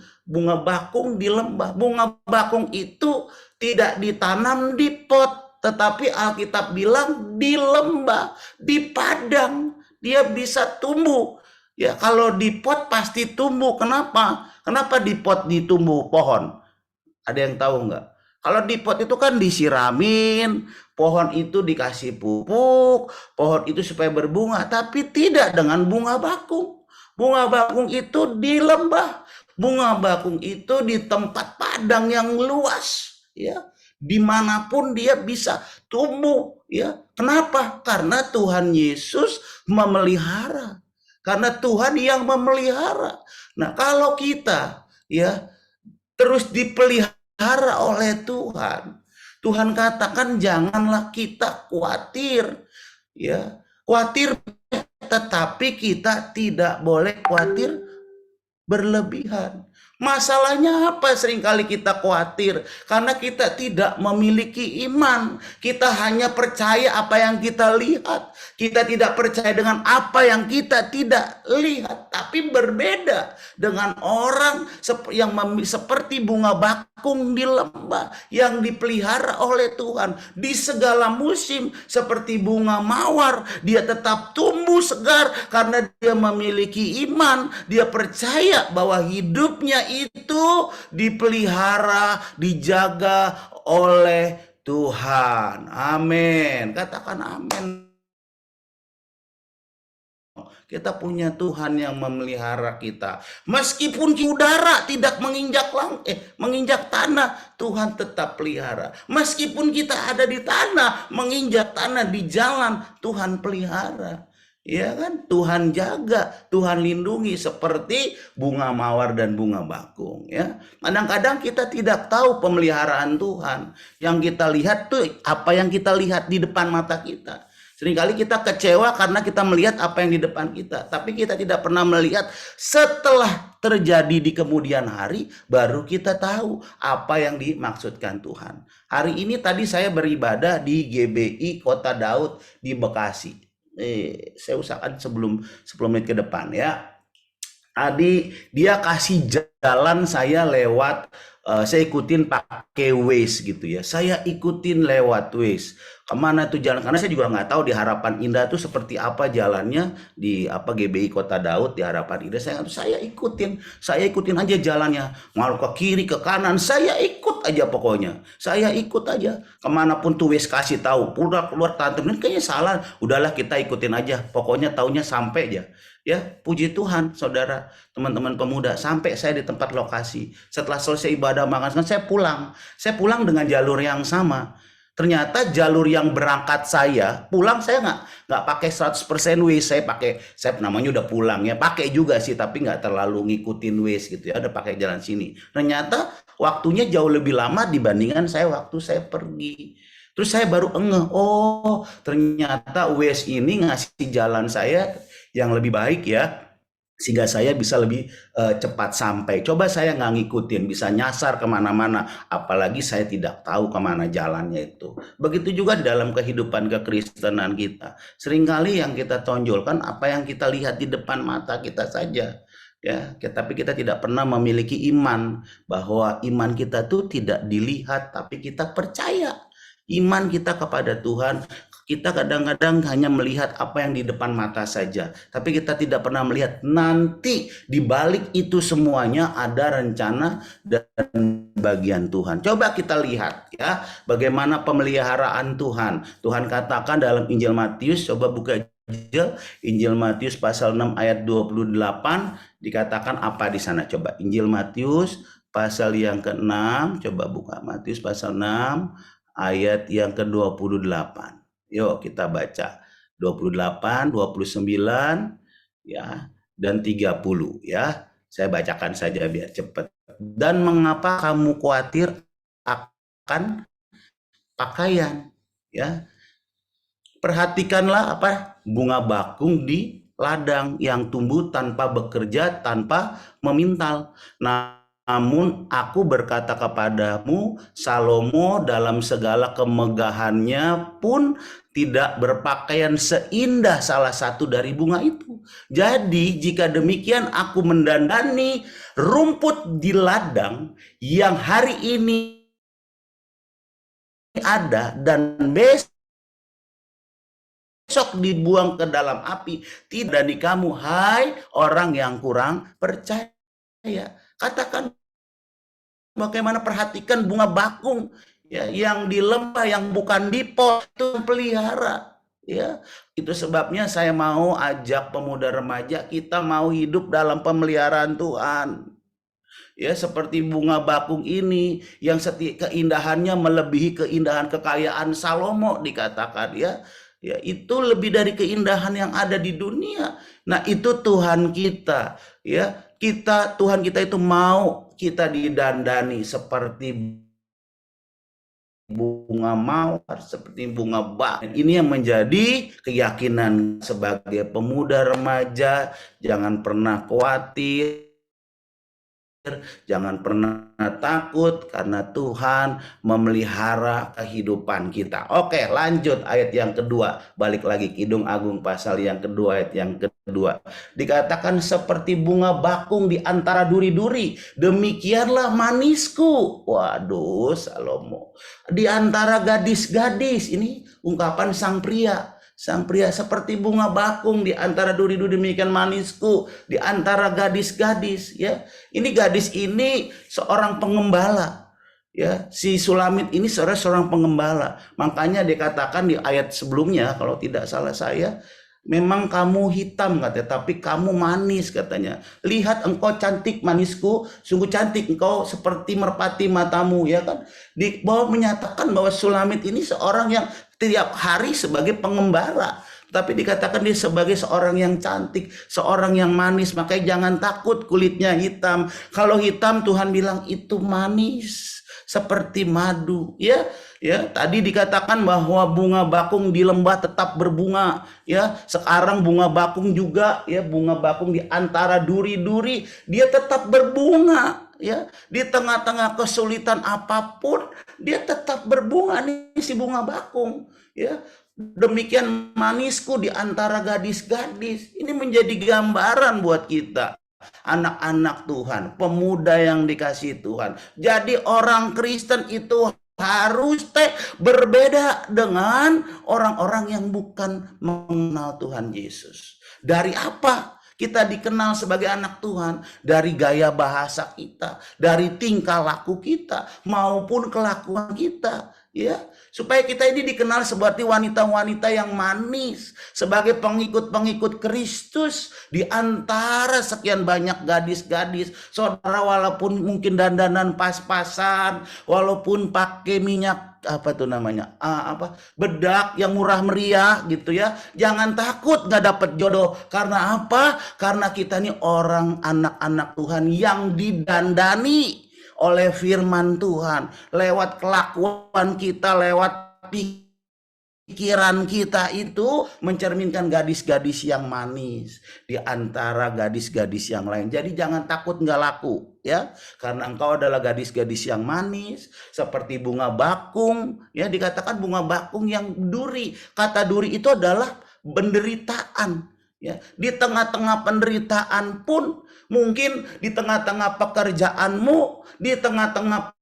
di lembah. Bunga bakung itu tidak ditanam di pot, tetapi Alkitab bilang di lembah, di padang. Dia bisa tumbuh. Ya, kalau di pot pasti tumbuh. Kenapa? Kenapa di pot ditumbuh pohon? Ada yang tahu nggak? Kalau di pot itu kan disiramin, pohon itu dikasih pupuk, pohon itu supaya berbunga, tapi tidak dengan bunga bakung. Bunga bakung itu di lembah, bunga bakung itu di tempat padang yang luas, ya. Dimanapun dia bisa tumbuh, ya. Kenapa? Karena Tuhan Yesus memelihara. Karena Tuhan yang memelihara. Nah, kalau kita, ya, terus dipelihara oleh Tuhan, Tuhan katakan janganlah kita khawatir, ya. Khawatir, tetapi kita tidak boleh khawatir berlebihan. Masalahnya apa? Seringkali kita khawatir karena kita tidak memiliki iman. Kita hanya percaya apa yang kita lihat. Kita tidak percaya dengan apa yang kita tidak lihat. Tapi berbeda dengan orang yang seperti bunga bakung di lembah yang dipelihara oleh Tuhan. Di segala musim seperti bunga mawar, dia tetap tumbuh segar karena dia memiliki iman. Dia percaya bahwa hidupnya itu dipelihara, dijaga oleh Tuhan. Amin. Katakan amin. Kita punya Tuhan yang memelihara kita. Meskipun udara tidak menginjak tanah, Tuhan tetap pelihara. Meskipun kita ada di tanah, menginjak tanah di jalan, Tuhan pelihara. Ya kan? Tuhan jaga, Tuhan lindungi seperti bunga mawar dan bunga bakung, ya. Kadang-kadang kita tidak tahu pemeliharaan Tuhan. Yang kita lihat tuh apa yang kita lihat di depan mata kita. Seringkali kita kecewa karena kita melihat apa yang di depan kita, tapi kita tidak pernah melihat setelah terjadi di kemudian hari, baru kita tahu apa yang dimaksudkan Tuhan. Hari ini tadi saya beribadah di GBI Kota Daud di Bekasi. Saya usahakan sebelum 10 menit ke depan ya. Tadi dia kasih jalan saya lewat, saya ikutin pakai Waze gitu ya. Saya ikutin lewat Waze. Kemana tuh jalan? Karena saya juga nggak tahu di Harapan Indah tuh seperti apa jalannya di GBI Kota Daud di Harapan Indah. Saya ikutin aja jalannya. Mau ke kiri ke kanan, saya ikut aja pokoknya. Saya ikut aja. Kemanapun tuh Waze kasih tahu, keluar tante ini kayaknya salah. Udahlah kita ikutin aja. Pokoknya taunya sampai aja. Ya, puji Tuhan, saudara, teman-teman pemuda, sampai saya di tempat lokasi. Setelah selesai ibadah makan, saya pulang. Saya pulang dengan jalur yang sama. Ternyata jalur yang berangkat saya pulang saya nggak pakai 100% Waze, saya namanya udah pulang ya, pakai juga sih tapi nggak terlalu ngikutin Waze gitu ya, udah pakai jalan sini. Ternyata waktunya jauh lebih lama dibandingkan waktu saya pergi. Terus saya baru oh ternyata Waze ini ngasih jalan saya yang lebih baik ya, sehingga saya bisa lebih cepat sampai. Coba saya nggak ngikutin, bisa nyasar kemana-mana, apalagi saya tidak tahu kemana jalannya itu. Begitu juga di dalam kehidupan kekristenan kita. Seringkali yang kita tonjolkan apa yang kita lihat di depan mata kita saja. Ya, tapi kita tidak pernah memiliki iman, bahwa iman kita tuh tidak dilihat, tapi kita percaya. Iman kita kepada Tuhan, kita kadang-kadang hanya melihat apa yang di depan mata saja, tapi kita tidak pernah melihat nanti di balik itu semuanya ada rencana dan bagian Tuhan. Coba kita lihat ya, bagaimana pemeliharaan Tuhan. Tuhan katakan dalam Injil Matius, coba buka Injil Matius pasal 6 ayat 28, dikatakan apa di sana? Coba Injil Matius pasal yang ke-6, coba buka Matius pasal 6 ayat yang ke-28. Yuk kita baca 28, 29 ya dan 30 ya. Saya bacakan saja biar cepat. Dan mengapa kamu khawatir akan pakaian ya? Perhatikanlah bunga bakung di ladang yang tumbuh tanpa bekerja, tanpa memintal. Namun aku berkata kepadamu, Salomo dalam segala kemegahannya pun tidak berpakaian seindah salah satu dari bunga itu. Jadi jika demikian aku mendandani rumput di ladang yang hari ini ada dan besok dibuang ke dalam api, tidak di kamu, hai orang yang kurang percaya. Katakan bagaimana perhatikan bunga bakung ya, yang di lembah, yang bukan di pot, itu pelihara ya. Itu sebabnya saya mau ajak pemuda remaja, kita mau hidup dalam pemeliharaan Tuhan ya, seperti bunga bakung ini yang keindahannya melebihi keindahan kekayaan Salomo, dikatakan ya. Ya, itu lebih dari keindahan yang ada di dunia. Nah, itu Tuhan kita ya. Tuhan kita itu mau kita didandani seperti bunga mawar, seperti bunga bakung. Ini yang menjadi keyakinan sebagai pemuda remaja. Jangan pernah khawatir, jangan pernah takut, karena Tuhan memelihara kehidupan kita. Oke, lanjut ayat yang kedua. Balik lagi Kidung Agung pasal yang kedua ayat yang kedua. Dikatakan seperti bunga bakung di antara duri-duri, demikianlah manisku. Waduh, Salomo. Di antara gadis-gadis, ini ungkapan sang pria. Sang pria seperti bunga bakung di antara duri-duri, demikian manisku di antara gadis-gadis ya. Ini gadis ini seorang pengembala ya. Si Sulamit ini seorang pengembala. Makanya dikatakan di ayat sebelumnya, kalau tidak salah saya, memang kamu hitam katanya, tapi kamu manis katanya. Lihat engkau cantik manisku, sungguh cantik engkau seperti merpati matamu ya kan. Di bawah menyatakan bahwa Sulamit ini seorang yang tiap hari sebagai pengembara, tapi dikatakan dia sebagai seorang yang cantik, seorang yang manis. Makanya jangan takut kulitnya hitam. Kalau hitam Tuhan bilang itu manis. seperti madu, ya. Ya, tadi dikatakan bahwa bunga bakung di lembah tetap berbunga, ya. Sekarang bunga bakung juga, ya, bunga bakung di antara duri-duri dia tetap berbunga, ya. Di tengah-tengah kesulitan apapun dia tetap berbunga nih si bunga bakung, ya. Demikian manisku di antara gadis-gadis. Ini menjadi gambaran buat kita, anak-anak Tuhan, pemuda yang dikasihi Tuhan. Jadi orang Kristen itu harus berbeda dengan orang-orang yang bukan mengenal Tuhan Yesus. Dari apa kita dikenal sebagai anak Tuhan? Dari gaya bahasa kita, dari tingkah laku kita, maupun kelakuan kita, ya. Supaya kita ini dikenal sebagai wanita-wanita yang manis, sebagai pengikut-pengikut Kristus di antara sekian banyak gadis-gadis. Saudara, walaupun mungkin dandanan pas-pasan, walaupun pakai minyak bedak yang murah meriah gitu ya, jangan takut nggak dapet jodoh. Karena apa? Karena kita ini orang anak-anak Tuhan yang didandani oleh firman Tuhan, lewat kelakuan kita, lewat pikiran kita itu mencerminkan gadis-gadis yang manis di antara gadis-gadis yang lain. Jadi jangan takut nggak laku, ya, karena engkau adalah gadis-gadis yang manis seperti bunga bakung, ya. Dikatakan bunga bakung yang duri. Kata duri itu adalah penderitaan, ya. Di tengah-tengah penderitaan pun, mungkin di tengah-tengah pekerjaanmu, di tengah-tengah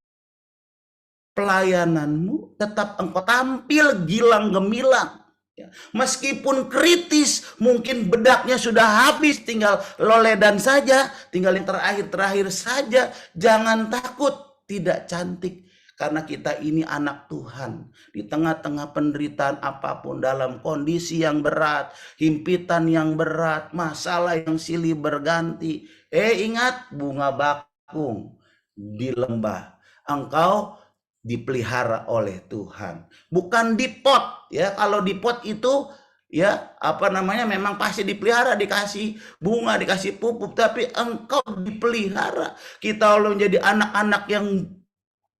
pelayananmu, tetap engkau tampil gilang gemilang. Ya. Meskipun kritis, mungkin bedaknya sudah habis, tinggal loledan saja, tinggal yang terakhir-terakhir saja. Jangan takut tidak cantik. Karena kita ini anak Tuhan. Di tengah-tengah penderitaan apapun, dalam kondisi yang berat, himpitan yang berat, masalah yang silih berganti. Ingat, bunga bakung di lembah. Engkau dipelihara oleh Tuhan. Bukan di pot, ya. Kalau di pot itu, ya, memang pasti dipelihara, dikasih bunga, dikasih pupuk. Tapi engkau dipelihara. Kita kalau menjadi anak-anak yang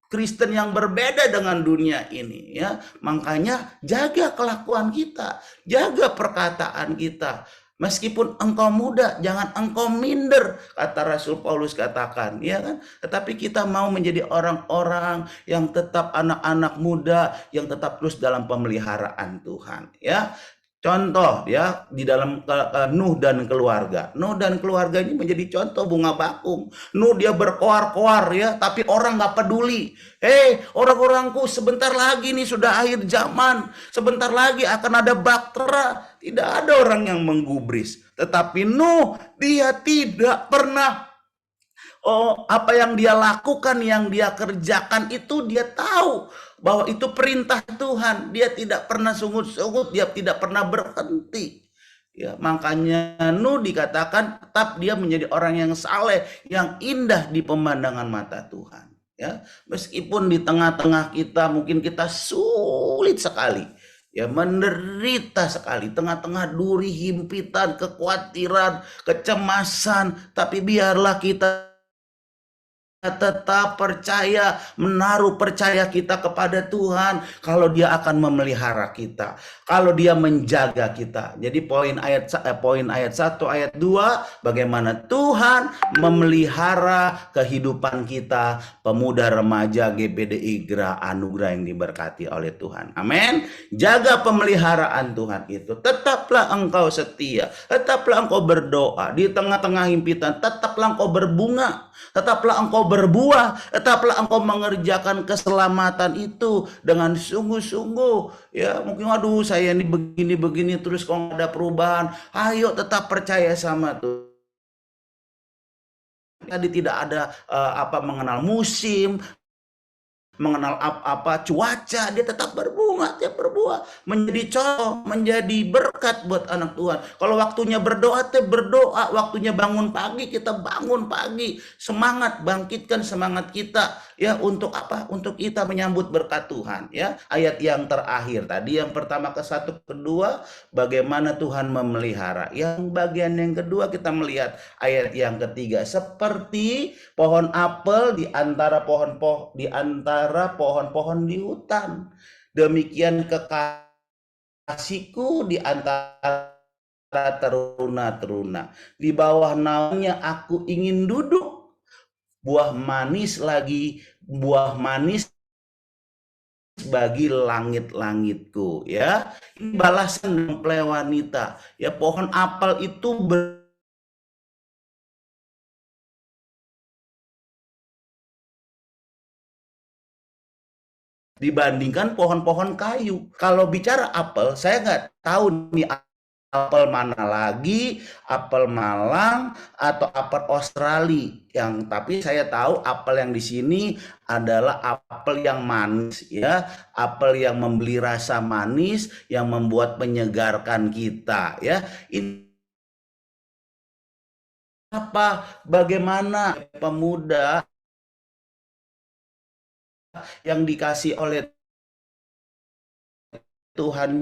Kristen yang berbeda dengan dunia ini, ya. Makanya jaga kelakuan kita, jaga perkataan kita. Meskipun engkau muda, jangan engkau minder, kata Rasul Paulus katakan, ya kan? Tetapi kita mau menjadi orang-orang yang tetap anak-anak muda, yang tetap terus dalam pemeliharaan Tuhan, ya. Contoh, ya, di dalam Nuh dan keluarga. Nuh dan keluarga ini menjadi contoh bunga bakung. Nuh dia berkoar-koar, ya, tapi orang nggak peduli. Orang-orangku, sebentar lagi nih sudah akhir zaman. Sebentar lagi akan ada bahtera. Tidak ada orang yang menggubris. Tetapi Nuh, dia tidak pernah, apa yang dia lakukan, yang dia kerjakan itu dia tahu bahwa itu perintah Tuhan. Dia tidak pernah sungut-sungut, dia tidak pernah berhenti. Ya, makanya Nuh dikatakan tetap dia menjadi orang yang saleh, yang indah di pemandangan mata Tuhan. Ya, meskipun di tengah-tengah kita mungkin kita sulit sekali, ya, menderita sekali, tengah-tengah duri, himpitan, kekhawatiran, kecemasan, tapi biarlah kita tetap percaya, menaruh percaya kita kepada Tuhan, kalau dia akan memelihara kita, kalau dia menjaga kita. Jadi poin ayat 1, ayat 2, bagaimana Tuhan memelihara kehidupan kita, pemuda, remaja, GPDI, Gra, anugerah yang diberkati oleh Tuhan. Amin. Jaga pemeliharaan Tuhan itu. Tetaplah engkau setia, tetaplah engkau berdoa di tengah-tengah himpitan, tetaplah engkau berbunga, tetaplah engkau berbuah, tetaplah engkau mengerjakan keselamatan itu dengan sungguh-sungguh. Ya, mungkin waduh saya ini begini-begini terus kok nggak ada perubahan. Ayo tetap percaya sama Tuhan. Tadi tidak ada mengenal musim, mengenal apa cuaca, dia tetap berbunga, tiap berbuah, menjadi contoh, menjadi berkat buat anak Tuhan. Kalau waktunya berdoa, berdoa, waktunya bangun pagi, kita bangun pagi, semangat, bangkitkan semangat kita, ya, untuk apa? Untuk kita menyambut berkat Tuhan, ya. Ayat yang terakhir tadi, yang pertama ke satu, kedua, bagaimana Tuhan memelihara. Yang bagian yang kedua kita melihat ayat yang ketiga, seperti pohon apel di antara pohon-pohon di hutan. Demikian kekasihku di antara teruna-teruna. Di bawah naungnya aku ingin duduk. Buah manis bagi langit-langitku, ya. Ini balasan mempelai wanita. Ya, pohon apel itu dibandingkan pohon-pohon kayu. Kalau bicara apel, saya nggak tahu nih apel mana lagi, apel Malang atau apel Australia. Tapi saya tahu apel yang di sini adalah apel yang manis, ya, apel yang memberi rasa manis, yang membuat menyegarkan kita, ya. Ini bagaimana pemuda yang dikasih oleh Tuhan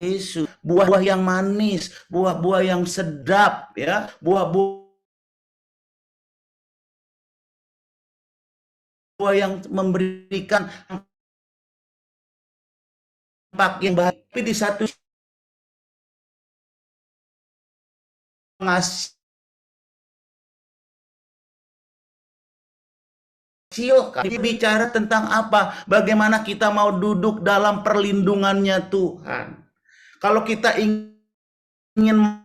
Yesus, buah-buah yang manis, buah-buah yang sedap, ya, buah yang memberikan dampak yang baik. Tapi di satu menghasilkan, bicara tentang apa? Bagaimana kita mau duduk dalam perlindungannya Tuhan. Kalau kita ingin,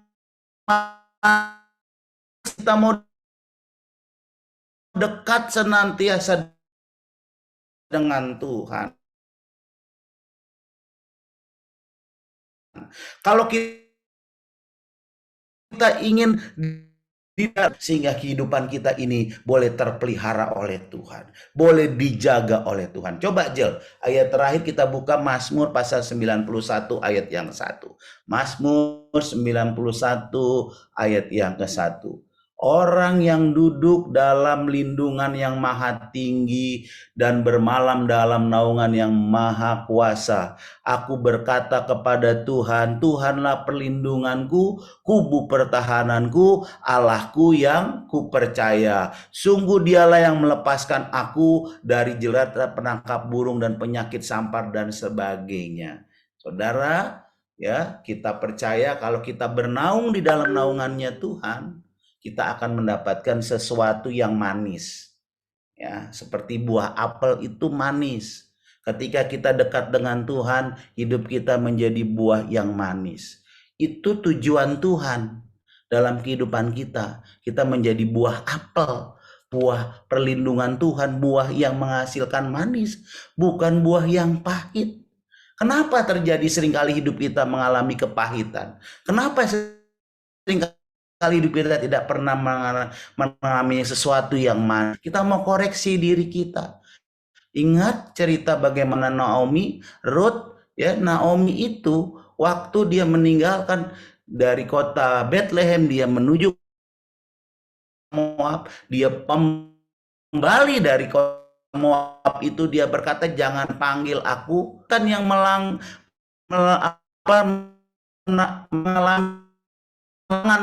kita mau dekat senantiasa dengan Tuhan. Kalau kita ingin sehingga kehidupan kita ini boleh terpelihara oleh Tuhan, boleh dijaga oleh Tuhan. Coba Jel, ayat terakhir kita buka Mazmur pasal 91 ayat yang 1. Mazmur 91 ayat yang ke-1. Orang yang duduk dalam lindungan yang maha tinggi dan bermalam dalam naungan yang maha kuasa. Aku berkata kepada Tuhan, Tuhanlah perlindunganku, kubu pertahananku, Allahku yang kupercaya. Sungguh dialah yang melepaskan aku dari jerat penangkap burung dan penyakit sampar dan sebagainya. Saudara, ya, kita percaya kalau kita bernaung di dalam naungannya Tuhan, kita akan mendapatkan sesuatu yang manis. Ya, seperti buah apel itu manis. Ketika kita dekat dengan Tuhan, hidup kita menjadi buah yang manis. Itu tujuan Tuhan dalam kehidupan kita. Kita menjadi buah apel, buah perlindungan Tuhan, buah yang menghasilkan manis, bukan buah yang pahit. Kenapa terjadi seringkali hidup kita mengalami kepahitan? Kenapa seringkali hidup kita tidak pernah mengalami sesuatu yang manis? Kita mau koreksi diri kita. Ingat cerita bagaimana Naomi, Ruth, ya. Naomi itu waktu dia meninggalkan dari kota Bethlehem, dia menuju Moab, dia kembali dari kota Moab itu, dia berkata, jangan panggil aku kan yang mengalami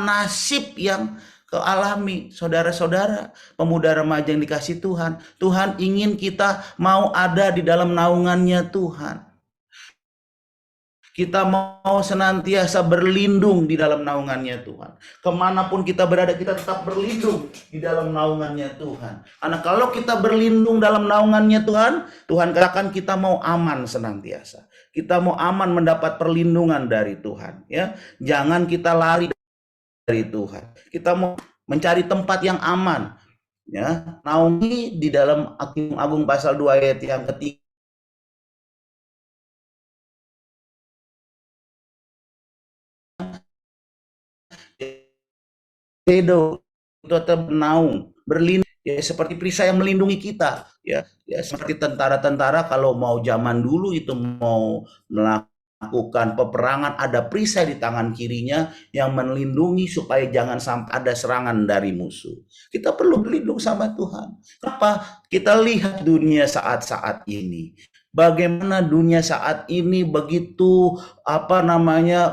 nasib yang kealami. Saudara-saudara, pemuda remaja yang dikasih Tuhan, Tuhan ingin kita mau ada di dalam naungannya Tuhan. Kita mau senantiasa berlindung di dalam naungannya Tuhan. Kemanapun kita berada, kita tetap berlindung di dalam naungannya Tuhan. Karena kalau kita berlindung dalam naungannya Tuhan, Tuhan katakan kita mau aman senantiasa. Kita mau aman mendapat perlindungan dari Tuhan. Ya, jangan kita lari dari Tuhan. Kita mau mencari tempat yang aman. Ya, Naomi di dalam Agung pasal 2 ayat yang ketiga, tetap bernaung, berlindung Ya seperti perisai yang melindungi kita, ya. Ya seperti tentara-tentara kalau mau zaman dulu itu mau melakukan peperangan ada perisai di tangan kirinya yang melindungi supaya jangan sampai ada serangan dari musuh. Kita perlu berlindung sama Tuhan. Kenapa? Kita lihat dunia saat-saat ini. Bagaimana dunia saat ini begitu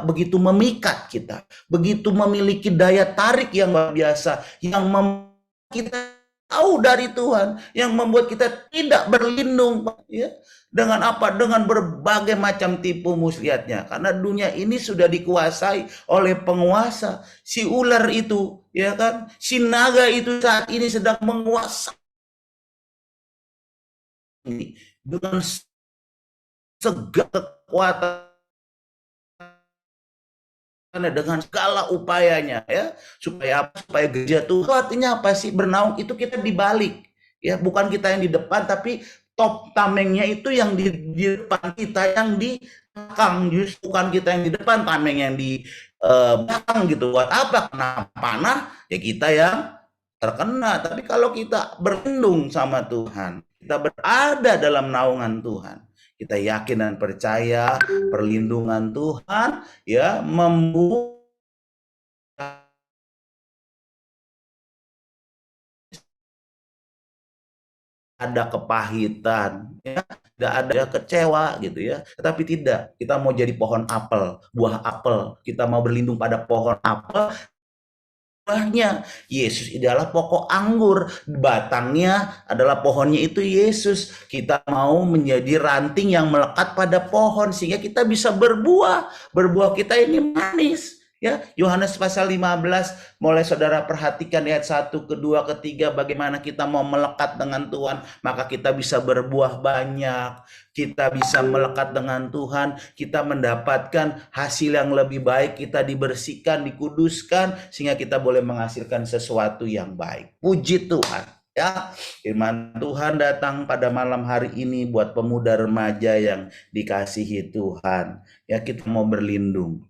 begitu memikat kita, begitu memiliki daya tarik yang luar biasa, yang kita tahu dari Tuhan, yang membuat kita tidak berlindung, ya. Dengan apa? Dengan berbagai macam tipu muslihatnya. Karena dunia ini sudah dikuasai oleh penguasa. Si ular itu, ya kan? Si naga itu saat ini sedang menguasai dengan segala kekuatan, dengan segala upayanya, ya, supaya gereja Tuhan itu artinya apa sih? Bernaung itu kita dibalik, ya, bukan kita yang di depan, tapi top tamengnya itu yang di depan, kita yang di belakang. Justru bukan kita yang di depan, tameng yang di belakang gitu. Buat apa? Kena panah ya kita yang terkena. Tapi kalau kita berlindung sama Tuhan, kita berada dalam naungan Tuhan, kita yakin dan percaya perlindungan Tuhan, ya, membuat ada kepahitan, ya, tidak ada kecewa gitu ya. Tetapi tidak, kita mau jadi pohon apel, buah apel, kita mau berlindung pada pohon apel. Buahnya Yesus adalah pokok anggur, batangnya adalah pohonnya itu Yesus. Kita mau menjadi ranting yang melekat pada pohon sehingga kita bisa berbuah. Berbuah kita ini manis. Ya, Yohanes pasal 15, mulai saudara perhatikan ayat 1, kedua, ketiga, bagaimana kita mau melekat dengan Tuhan, maka kita bisa berbuah banyak. Kita bisa melekat dengan Tuhan, kita mendapatkan hasil yang lebih baik, kita dibersihkan, dikuduskan, sehingga kita boleh menghasilkan sesuatu yang baik. Puji Tuhan. Ya, firman Tuhan datang pada malam hari ini buat pemuda remaja yang dikasihi Tuhan. Ya, kita mau berlindung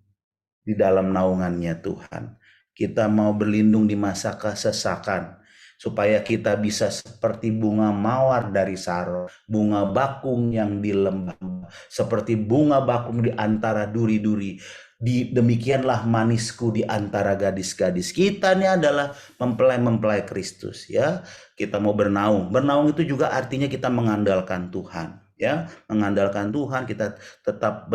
di dalam naungannya Tuhan. Kita mau berlindung di masa kesesakan, supaya kita bisa seperti bunga mawar dari Saron, bunga bakung yang di lembah, seperti bunga bakung di antara duri-duri. Demikianlah manisku di antara gadis-gadis. Kita ini adalah mempelai-mempelai Kristus, ya. Kita mau bernaung. Bernaung itu juga artinya kita mengandalkan Tuhan, ya, mengandalkan Tuhan, kita tetap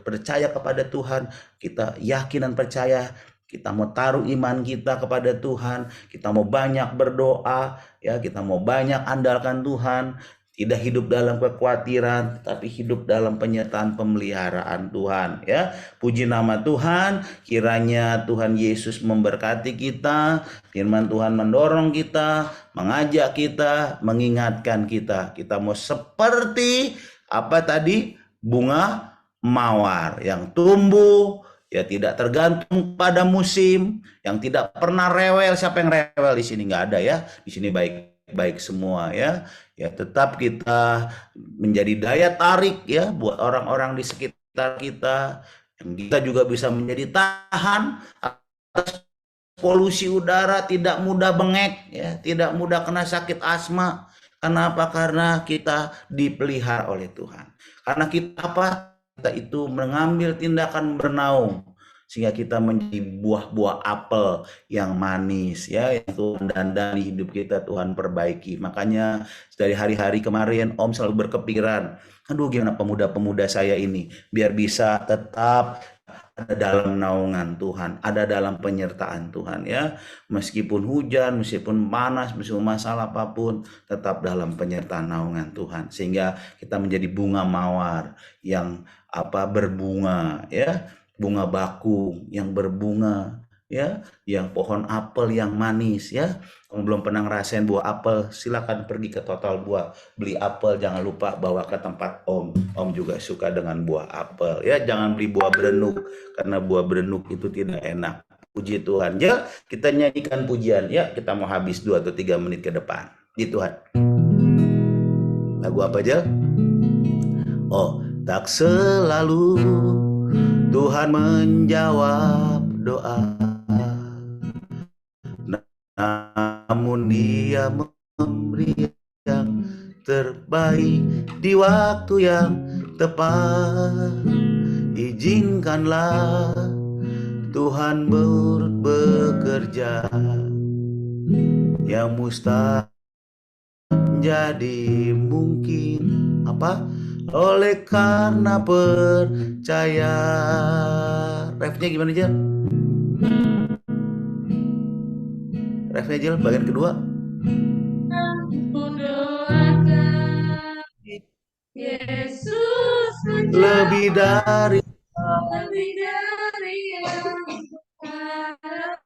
percaya kepada Tuhan, kita yakin dan percaya, kita mau taruh iman kita kepada Tuhan, kita mau banyak berdoa, ya, kita mau banyak andalkan Tuhan, tidak hidup dalam kekhawatiran, tapi hidup dalam penyertaan pemeliharaan Tuhan, ya. Puji nama Tuhan, kiranya Tuhan Yesus memberkati kita, firman Tuhan mendorong kita, mengajak kita, mengingatkan kita. Kita mau seperti apa tadi? Bunga mawar yang tumbuh, ya, tidak tergantung pada musim, yang tidak pernah rewel. Siapa yang rewel di sini? Nggak ada, ya. Di sini baik-baik semua, ya. Ya, tetap kita menjadi daya tarik, ya, buat orang-orang di sekitar kita. Yang kita juga bisa menjadi tahan atas polusi udara, tidak mudah bengek, ya, tidak mudah kena sakit asma. Kenapa? Karena kita dipelihara oleh Tuhan. Karena kita apa? Kita itu mengambil tindakan bernaung, sehingga kita menjadi buah-buah apel yang manis, ya, yang Tuhan dandani hidup kita, Tuhan perbaiki. Makanya dari hari-hari kemarin Om selalu berkepikiran, aduh, gimana pemuda-pemuda saya ini biar bisa tetap ada dalam naungan Tuhan, ada dalam penyertaan Tuhan, ya. Meskipun hujan, meskipun panas, meskipun masalah apapun, tetap dalam penyertaan naungan Tuhan, sehingga kita menjadi bunga mawar yang berbunga, ya, bunga bakung yang berbunga, ya, yang pohon apel yang manis, ya. Kalau belum pernah ngerasain buah apel, silakan pergi ke Total Buah, beli apel, jangan lupa bawa ke tempat Om. Om juga suka dengan buah apel, ya. Jangan beli buah berenuk, karena buah berenuk itu tidak enak. Puji Tuhan, ya. Kita nyanyikan pujian, ya. Kita mau habis 2 atau 3 menit ke depan. Puji Tuhan. Lagu apa aja? Oh, tak selalu Tuhan menjawab doa, namun Dia hari yang terbaik di waktu yang tepat. Izinkanlah Tuhan bekerja, yang mustahil jadi mungkin. Apa? Oleh karena percaya. Refnya gimana, Jel? Refnya, Jel, bagian kedua. Aku doakan Yesus Lebih dari lebih dari yang kuharap.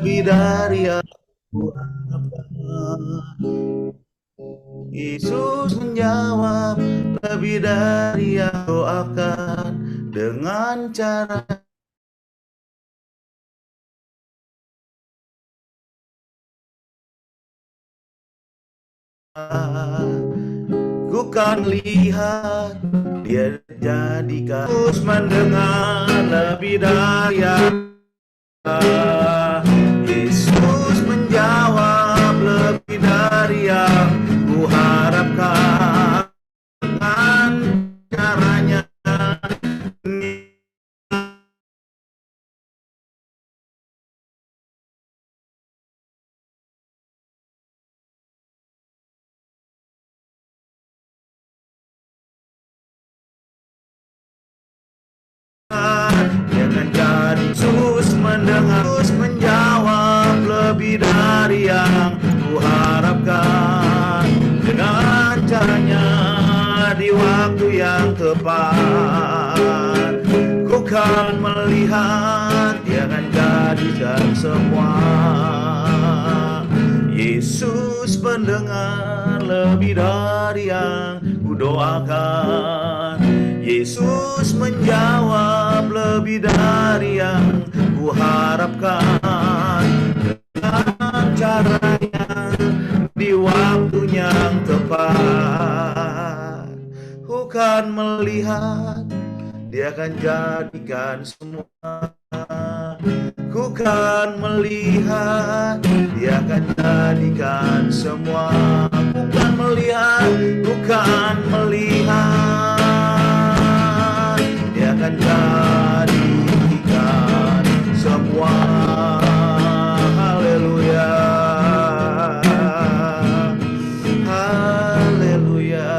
lebih dari yang kuharapkan. Yesus menjawab lebih dari yang doakan dengan cara ku kan lihat dia jadikan. Yesus mendengar lebih dari yang Yesus menjawab lebih dari yang kuharapkan dengan caranya. Jangan jadi Yesus mendengar, Yesus menjawab lebih dari yang kuharapkan dengan caranya di waktu yang tepat. Ku kan melihat, dia akan jadikan semua. Yesus mendengar lebih dari yang ku doakan. Yesus menjawab lebih dari yang kuharapkan dengan caranya di waktu yang tepat. Ku kan melihat, dia akan jadikan semua. Ku kan melihat, dia akan jadikan semua. Ku kan melihat, ku kan melihat, dia akan jadikan semua. Haleluya, haleluya.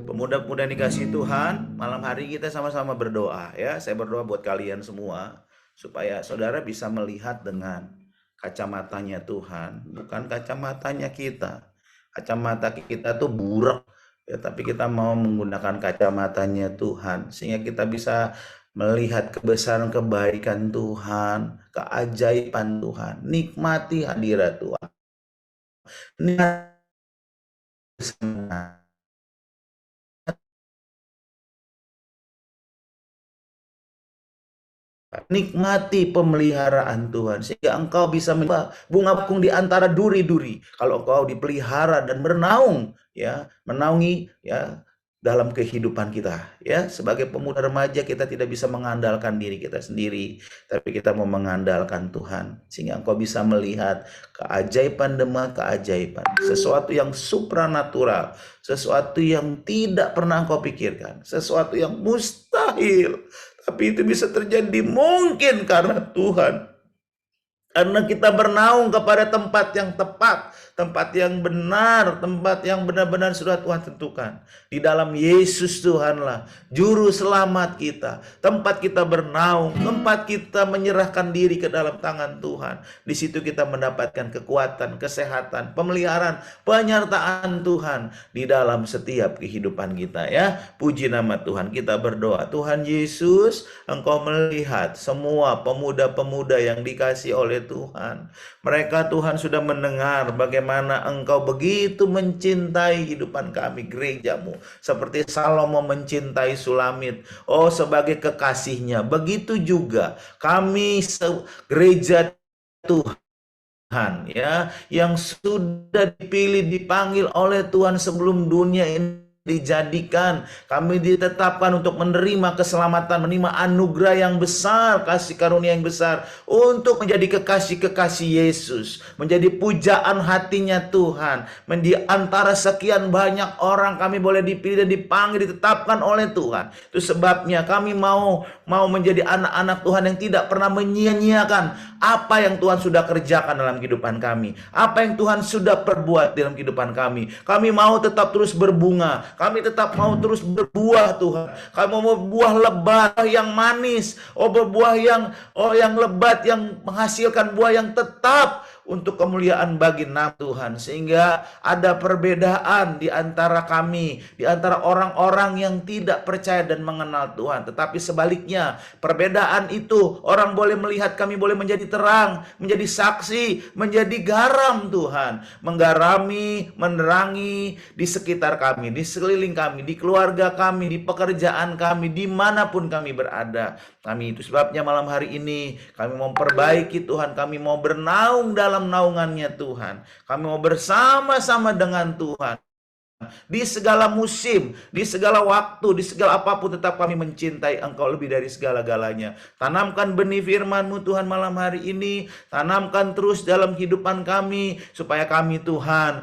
Pemuda-pemuda yang dikasihi Tuhan, malam hari kita sama-sama berdoa ya. Saya berdoa buat kalian semua supaya saudara bisa melihat dengan kacamatanya Tuhan, bukan kacamatanya kita. Kacamata kita tuh burak ya, tapi kita mau menggunakan kacamatanya Tuhan sehingga kita bisa melihat kebesaran kebaikan Tuhan, keajaiban Tuhan, nikmati hadirat Tuhan. Nikmati pemeliharaan Tuhan sehingga engkau bisa bunga bakung di antara duri-duri. Kalau engkau dipelihara dan bernaung ya, menaungi ya dalam kehidupan kita ya. Sebagai pemuda remaja kita tidak bisa mengandalkan diri kita sendiri, tapi kita mau mengandalkan Tuhan sehingga engkau bisa melihat keajaiban demi keajaiban, sesuatu yang supranatural, sesuatu yang tidak pernah engkau pikirkan, sesuatu yang mustahil. Tapi itu bisa terjadi mungkin karena Tuhan. Karena kita bernaung kepada tempat yang tepat, tempat yang benar, tempat yang benar-benar sudah Tuhan tentukan. Di dalam Yesus Tuhanlah juru selamat kita, tempat kita bernaung, tempat kita menyerahkan diri ke dalam tangan Tuhan. Di situ kita mendapatkan kekuatan, kesehatan, pemeliharaan, penyertaan Tuhan di dalam setiap kehidupan kita ya. Puji nama Tuhan, kita berdoa. Tuhan Yesus, Engkau melihat semua pemuda-pemuda yang dikasih oleh Tuhan. Mereka Tuhan sudah mendengar bagaimana Engkau begitu mencintai kehidupan kami gerejamu. Seperti Salomo mencintai Sulamit. Oh, sebagai kekasihnya. Begitu juga kami gereja Tuhan ya, yang sudah dipilih, dipanggil oleh Tuhan sebelum dunia ini dijadikan, kami ditetapkan untuk menerima keselamatan, menerima anugerah yang besar, kasih karunia yang besar, untuk menjadi kekasih-kekasih Yesus, menjadi pujaan hatinya Tuhan. Di antara sekian banyak orang kami boleh dipilih dan dipanggil, ditetapkan oleh Tuhan. Itu sebabnya kami mau menjadi anak-anak Tuhan yang tidak pernah menyia-nyiakan apa yang Tuhan sudah kerjakan dalam kehidupan kami, apa yang Tuhan sudah perbuat dalam kehidupan kami. Kami mau tetap terus berbunga, kami tetap mau terus berbuah Tuhan. Kami mau berbuah lebat yang manis, berbuah yang lebat, yang menghasilkan buah yang tetap untuk kemuliaan bagi nama Tuhan. Sehingga ada perbedaan di antara kami, di antara orang-orang yang tidak percaya dan mengenal Tuhan. Tetapi sebaliknya, perbedaan itu orang boleh melihat kami boleh menjadi terang, menjadi saksi, menjadi garam Tuhan. Menggarami, menerangi di sekitar kami, di sekeliling kami, di keluarga kami, di pekerjaan kami, dimanapun kami berada. Kami itu sebabnya malam hari ini kami mau memperbaiki Tuhan, kami mau bernaung dalam naungannya Tuhan, kami mau bersama-sama dengan Tuhan. Di segala musim, di segala waktu, di segala apapun tetap kami mencintai Engkau lebih dari segala-galanya. Tanamkan benih firman-Mu Tuhan malam hari ini, tanamkan terus dalam kehidupan kami, supaya kami Tuhan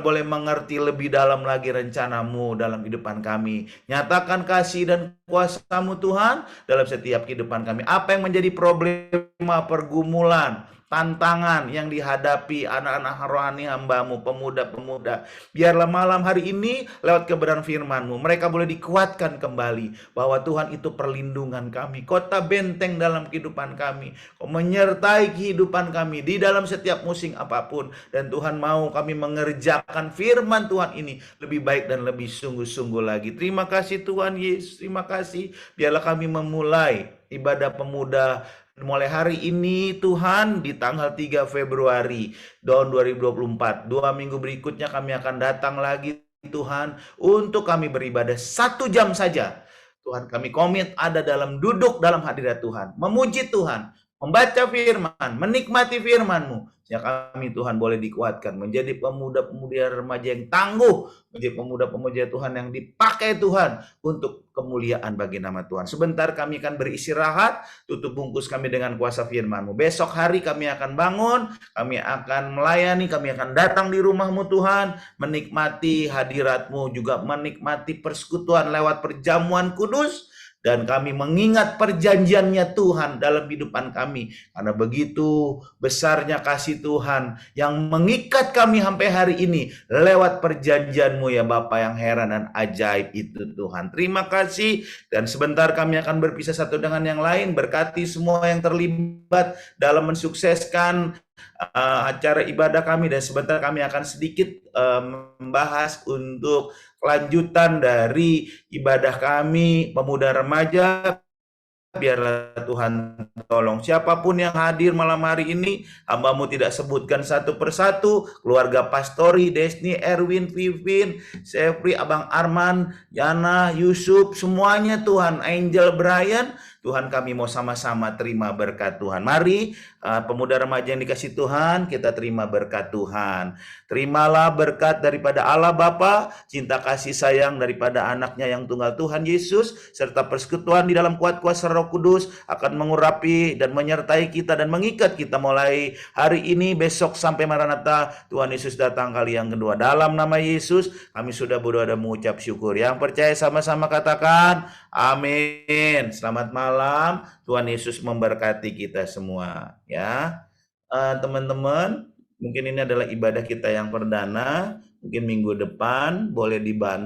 boleh mengerti lebih dalam lagi rencana-Mu dalam kehidupan kami. Nyatakan kasih dan kuasa-Mu Tuhan dalam setiap kehidupan kami. Apa yang menjadi problema, pergumulan, tantangan yang dihadapi anak-anak rohani hamba-Mu, pemuda-pemuda, biarlah malam hari ini lewat kebenaran firman-Mu mereka boleh dikuatkan kembali bahwa Tuhan itu perlindungan kami, kota benteng dalam kehidupan kami, menyertai kehidupan kami di dalam setiap musim apapun. Dan Tuhan mau kami mengerjakan firman Tuhan ini lebih baik dan lebih sungguh-sungguh lagi. Terima kasih Tuhan Yesus, terima kasih. Biarlah kami memulai ibadah pemuda mulai hari ini Tuhan di tanggal 3 Februari tahun 2024. 2 minggu berikutnya kami akan datang lagi Tuhan untuk kami beribadah 1 jam saja. Tuhan, kami komit ada dalam duduk dalam hadirat Tuhan, memuji Tuhan, membaca firman, menikmati firman-Mu. Ya, kami Tuhan boleh dikuatkan menjadi pemuda-pemudi remaja yang tangguh, menjadi pemuda-pemudi Tuhan yang dipakai Tuhan untuk kemuliaan bagi nama Tuhan. Sebentar kami akan beristirahat, tutup bungkus kami dengan kuasa firman-Mu. Besok hari kami akan bangun, kami akan melayani, kami akan datang di rumah-Mu Tuhan, menikmati hadirat-Mu, juga menikmati persekutuan lewat perjamuan kudus. Dan kami mengingat perjanjiannya Tuhan dalam kehidupan kami. Karena begitu besarnya kasih Tuhan yang mengikat kami sampai hari ini lewat perjanjian-Mu ya Bapa yang heran dan ajaib itu Tuhan. Terima kasih. Dan sebentar kami akan berpisah satu dengan yang lain. Berkati semua yang terlibat dalam mensukseskan acara ibadah kami. Dan sebentar kami akan sedikit membahas untuk kelanjutan dari ibadah kami pemuda remaja. Biarlah Tuhan tolong siapapun yang hadir malam hari ini, hamba-Mu tidak sebutkan satu persatu, keluarga Pastori, Desni, Erwin, Vivin, Sefri, Abang Arman, Yana, Yusuf, semuanya Tuhan, Angel, Brian, Tuhan kami mau sama-sama terima berkat Tuhan. Mari pemuda remaja yang dikasih Tuhan, kita terima berkat Tuhan. Terimalah berkat daripada Allah Bapa, cinta kasih sayang daripada anaknya yang tunggal Tuhan Yesus, serta persekutuan di dalam kuat kuasa Roh Kudus akan mengurapi dan menyertai kita dan mengikat kita mulai hari ini, besok sampai Maranatha Tuhan Yesus datang kali yang kedua. Dalam nama Yesus kami sudah berdoa dan mengucap syukur. Yang percaya sama-sama katakan amin. Selamat malam, Tuhan Yesus memberkati kita semua ya. Teman-teman, mungkin ini adalah ibadah kita yang perdana. Mungkin minggu depan boleh dibantu